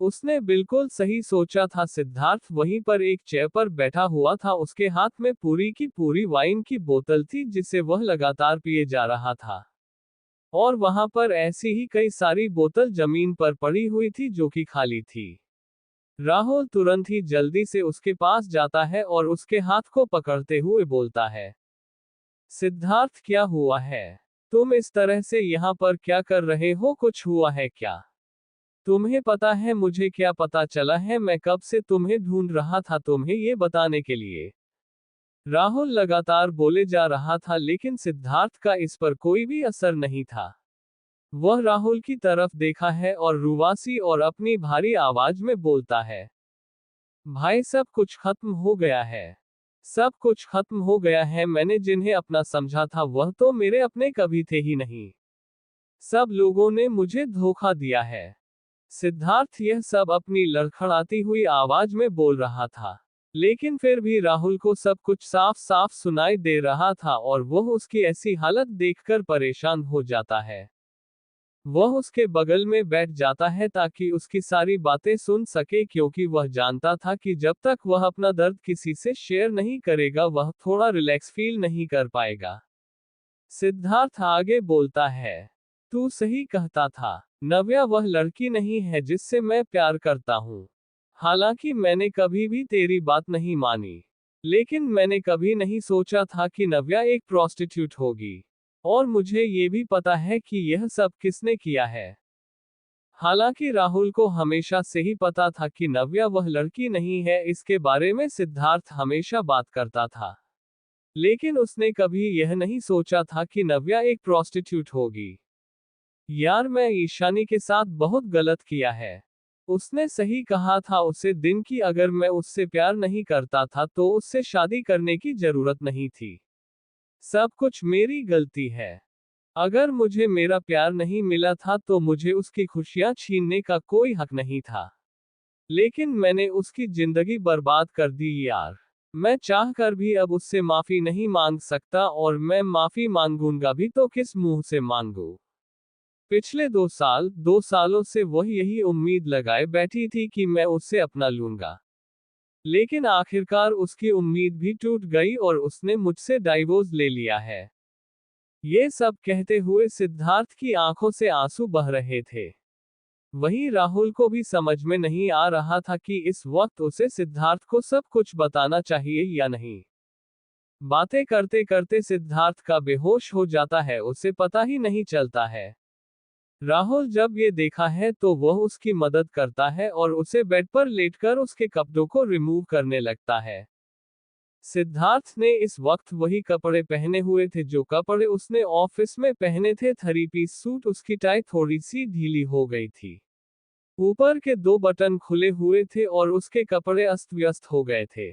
उसने बिल्कुल सही सोचा था, सिद्धार्थ वहीं पर एक चेयर पर बैठा हुआ था, उसके हाथ में पूरी की पूरी वाइन की बोतल थी जिसे वह लगातार पिए जा रहा था। और वहां पर ऐसी ही कई सारी बोतल जमीन पर पड़ी हुई थी जो कि खाली थी। राहुल तुरंत ही जल्दी से उसके पास जाता है और उसके हाथ को पकड़ते हुए बोलता है, सिद्धार्थ, क्या हुआ है? तुम इस तरह से यहाँ पर क्या कर रहे हो, कुछ हुआ है क्या? तुम्हें पता है मुझे क्या पता चला है? मैं कब से तुम्हें ढूंढ रहा था तुम्हें ये बताने के लिए। राहुल लगातार बोले जा रहा था, लेकिन सिद्धार्थ का इस पर कोई भी असर नहीं था। वह राहुल की तरफ देखा है और रुवासी और अपनी भारी आवाज में बोलता है, भाई सब कुछ खत्म हो गया है। सब कुछ खत्म हो गया है। मैंने जिन्हें अपना समझा था वह तो मेरे अपने कभी थे ही नहीं। सब लोगों ने मुझे धोखा दिया है। सिद्धार्थ यह सब अपनी लड़खड़ाती हुई आवाज में बोल रहा था। लेकिन फिर भी राहुल को सब कुछ साफ साफ सुनाई दे रहा था और वह उसकी ऐसी हालत देखकर परेशान हो जाता है। वह उसके बगल में बैठ जाता है ताकि उसकी सारी बातें सुन सके, क्योंकि वह जानता था कि जब तक वह अपना दर्द किसी से शेयर नहीं करेगा वह थोड़ा रिलैक्स फील नहीं कर पाएगा। सिद्धार्थ आगे बोलता है, तू सही कहता था। नव्या वह लड़की नहीं है जिससे मैं प्यार करता हूँ। हालांकि मैंने कभी भी तेरी बात नहीं मानी, लेकिन मैंने कभी नहीं सोचा था कि नव्या एक प्रोस्टिट्यूट होगी। और मुझे ये भी पता है कि यह सब किसने किया है। हालांकि राहुल को हमेशा से ही पता था कि नव्या वह लड़की नहीं है, इसके बारे में सिद्धार्थ हमेशा बात करता था। लेकिन उसने कभी यह नहीं सोचा था कि नव्या एक प्रोस्टिट्यूट होगी। यार, मैं ईशानी के साथ बहुत गलत किया है। उसने सही कहा था उसे दिन की, अगर मैं उससे प्यार नहीं करता था तो उससे शादी करने की जरूरत नहीं थी। सब कुछ मेरी गलती है। अगर मुझे मेरा प्यार नहीं मिला था तो मुझे उसकी खुशियां छीनने का कोई हक नहीं था। लेकिन मैंने उसकी जिंदगी बर्बाद कर दी यार। मैं चाहकर भी अब उससे माफी नहीं मांग सकता, और मैं माफी मांगूंगा भी तो किस मुंह से मांगू। पिछले 2 सालों से वह यही उम्मीद लगाए बैठी थी कि मैं उससे अपना लूंगा। लेकिन आखिरकार उसकी उम्मीद भी टूट गई और उसने मुझसे डाइवोर्स ले लिया है। ये सब कहते हुए सिद्धार्थ की आंखों से आंसू बह रहे थे। वहीं राहुल को भी समझ में नहीं आ रहा था कि इस वक्त उसे सिद्धार्थ को सब कुछ बताना चाहिए या नहीं। बातें करते करते सिद्धार्थ का बेहोश हो जाता है, उसे पता ही नहीं चलता है। राहुल जब ये देखा है तो वह उसकी मदद करता है और उसे बेड पर लेटकर उसके कपड़ों को रिमूव करने लगता है। सिद्धार्थ ने इस वक्त वही कपड़े पहने हुए थे जो कपड़े उसने ऑफिस में पहने थे। 3 पीस सूट, उसकी टाई थोड़ी सी ढीली हो गई थी। ऊपर के 2 बटन खुले हुए थे और उसके कपड़े अस्त व्यस्त हो गए थे।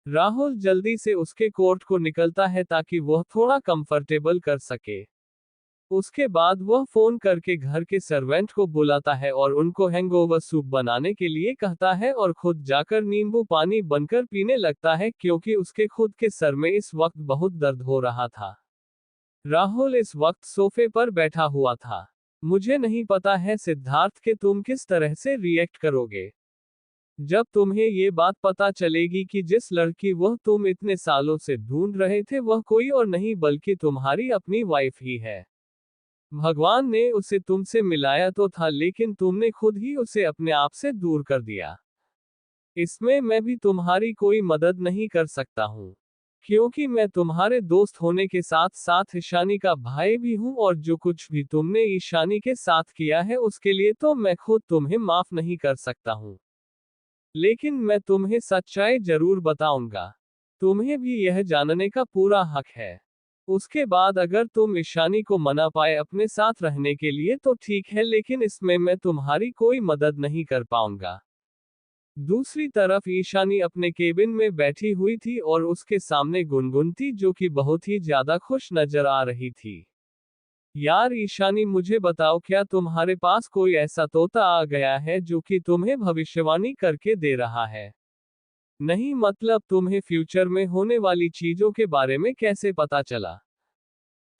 राहुल जल्दी से उसके कोट को निकलता है ताकि वह थोड़ा कंफर्टेबल कर सके। उसके बाद वह फोन करके घर के सर्वेंट को बुलाता है और उनको हैंगओवर सूप बनाने के लिए कहता है और खुद जाकर नींबू पानी बनकर पीने लगता है, क्योंकि उसके खुद के सर में इस वक्त बहुत दर्द हो रहा था। राहुल इस वक्त सोफे पर बैठा हुआ था। मुझे नहीं पता है सिद्धार्थ के तुम किस तरह से रिएक्ट करोगे जब तुम्हें ये बात पता चलेगी कि जिस लड़की वह तुम इतने सालों से ढूंढ रहे थे वह कोई और नहीं बल्कि तुम्हारी अपनी वाइफ ही है। भगवान ने उसे तुमसे मिलाया तो था, लेकिन तुमने खुद ही उसे अपने आप से दूर कर दिया। इसमें मैं भी तुम्हारी कोई मदद नहीं कर सकता हूँ, क्योंकि मैं तुम्हारे दोस्त होने के साथ साथ ईशानी का भाई भी हूँ, और जो कुछ भी तुमने ईशानी के साथ किया है उसके लिए तो मैं खुद तुम्हें माफ नहीं कर सकता हूँ। लेकिन मैं तुम्हें सच्चाई जरूर बताऊंगा। तुम्हें भी यह जानने का पूरा हक है। उसके बाद अगर तुम ईशानी को मना पाए अपने साथ रहने के लिए तो ठीक है, लेकिन इसमें मैं तुम्हारी कोई मदद नहीं कर पाऊंगा। दूसरी तरफ ईशानी अपने केबिन में बैठी हुई थी और उसके सामने गुनगुन थी, जो कि बहुत ही ज्यादा खुश नजर आ रही थी। यार ईशानी, मुझे बताओ, क्या तुम्हारे पास कोई ऐसा तोता आ गया है जो कि तुम्हें भविष्यवाणी करके दे रहा है? नहीं, मतलब तुम्हें फ्यूचर में होने वाली चीजों के बारे में कैसे पता चला?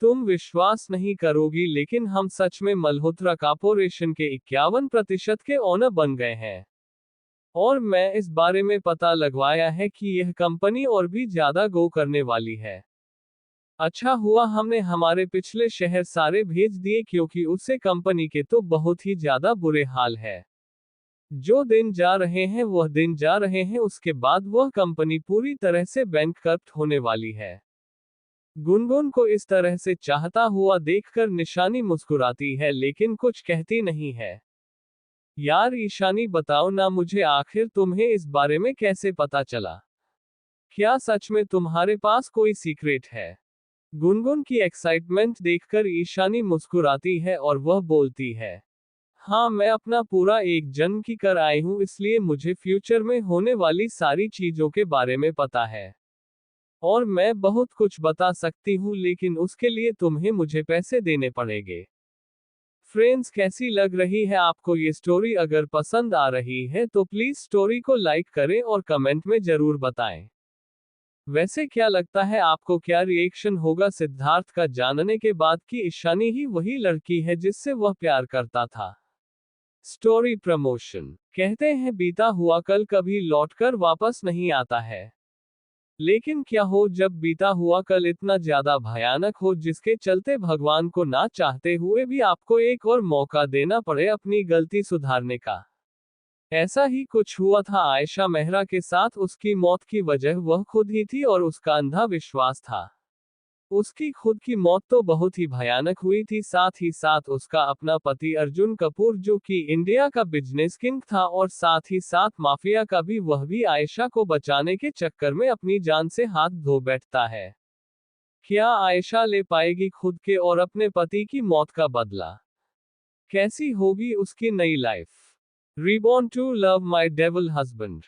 तुम विश्वास नहीं करोगी, लेकिन हम सच में मल्होत्रा कॉर्पोरेशन के 51% के ओनर बन गए हैं। और मैं इस बारे में पता लगवाया है कि यह कंपनी और भी ज्यादा ग्रो करने वाली है। अच्छा हुआ हमने हमारे पिछले शहर सारे भेज दिए, क्योंकि उससे कंपनी के तो बहुत ही ज्यादा बुरे हाल है। जो दिन जा रहे हैं वह दिन जा रहे हैं, उसके बाद वह कंपनी पूरी तरह से बैंकक्रप्ट होने वाली है। गुनगुन को इस तरह से चाहता हुआ देखकर निशानी मुस्कुराती है, लेकिन कुछ कहती नहीं है। यार ईशानी, बताओ ना मुझे, आखिर तुम्हें इस बारे में कैसे पता चला? क्या सच में तुम्हारे पास कोई सीक्रेट है? गुनगुन की एक्साइटमेंट देखकर ईशानी मुस्कुराती है और वह बोलती है, हाँ मैं अपना पूरा एक जन्म की कर आई हूँ, इसलिए मुझे फ्यूचर में होने वाली सारी चीजों के बारे में पता है। और मैं बहुत कुछ बता सकती हूँ, लेकिन उसके लिए तुम्हें मुझे पैसे देने पड़ेंगे। फ्रेंड्स, कैसी लग रही है आपको ये स्टोरी? अगर पसंद आ रही है तो प्लीज स्टोरी को लाइक करें और कमेंट में जरूर बताएं। वैसे क्या लगता है आपको, क्या रिएक्शन होगा सिद्धार्थ का जानने के बाद कि ईशानी ही वही लड़की है जिससे वह प्यार करता था? Story promotion. कहते हैं बीता हुआ कल कभी लौटकर वापस नहीं आता है। लेकिन क्या हो जब बीता हुआ कल इतना ज्यादा भयानक हो जिसके चलते भगवान को ना चाहते हुए भी आपको एक और मौका देना पड़े अपनी गलती सुधारने का। ऐसा ही कुछ हुआ था आयशा मेहरा के साथ। उसकी मौत की वजह वह खुद ही थी और उसका अंधा विश्वास था। उसकी खुद की मौत तो बहुत ही भयानक हुई थी, साथ ही साथ उसका अपना पति अर्जुन कपूर, जो कि इंडिया का बिजनेस किंग था और साथ ही साथ माफिया का भी, वह भी आयशा को बचाने के चक्कर में अपनी जान से हाथ धो बैठता है। क्या आयशा ले पाएगी खुद के और अपने पति की मौत का बदला? कैसी होगी उसकी नई life? Reborn to love my devil husband।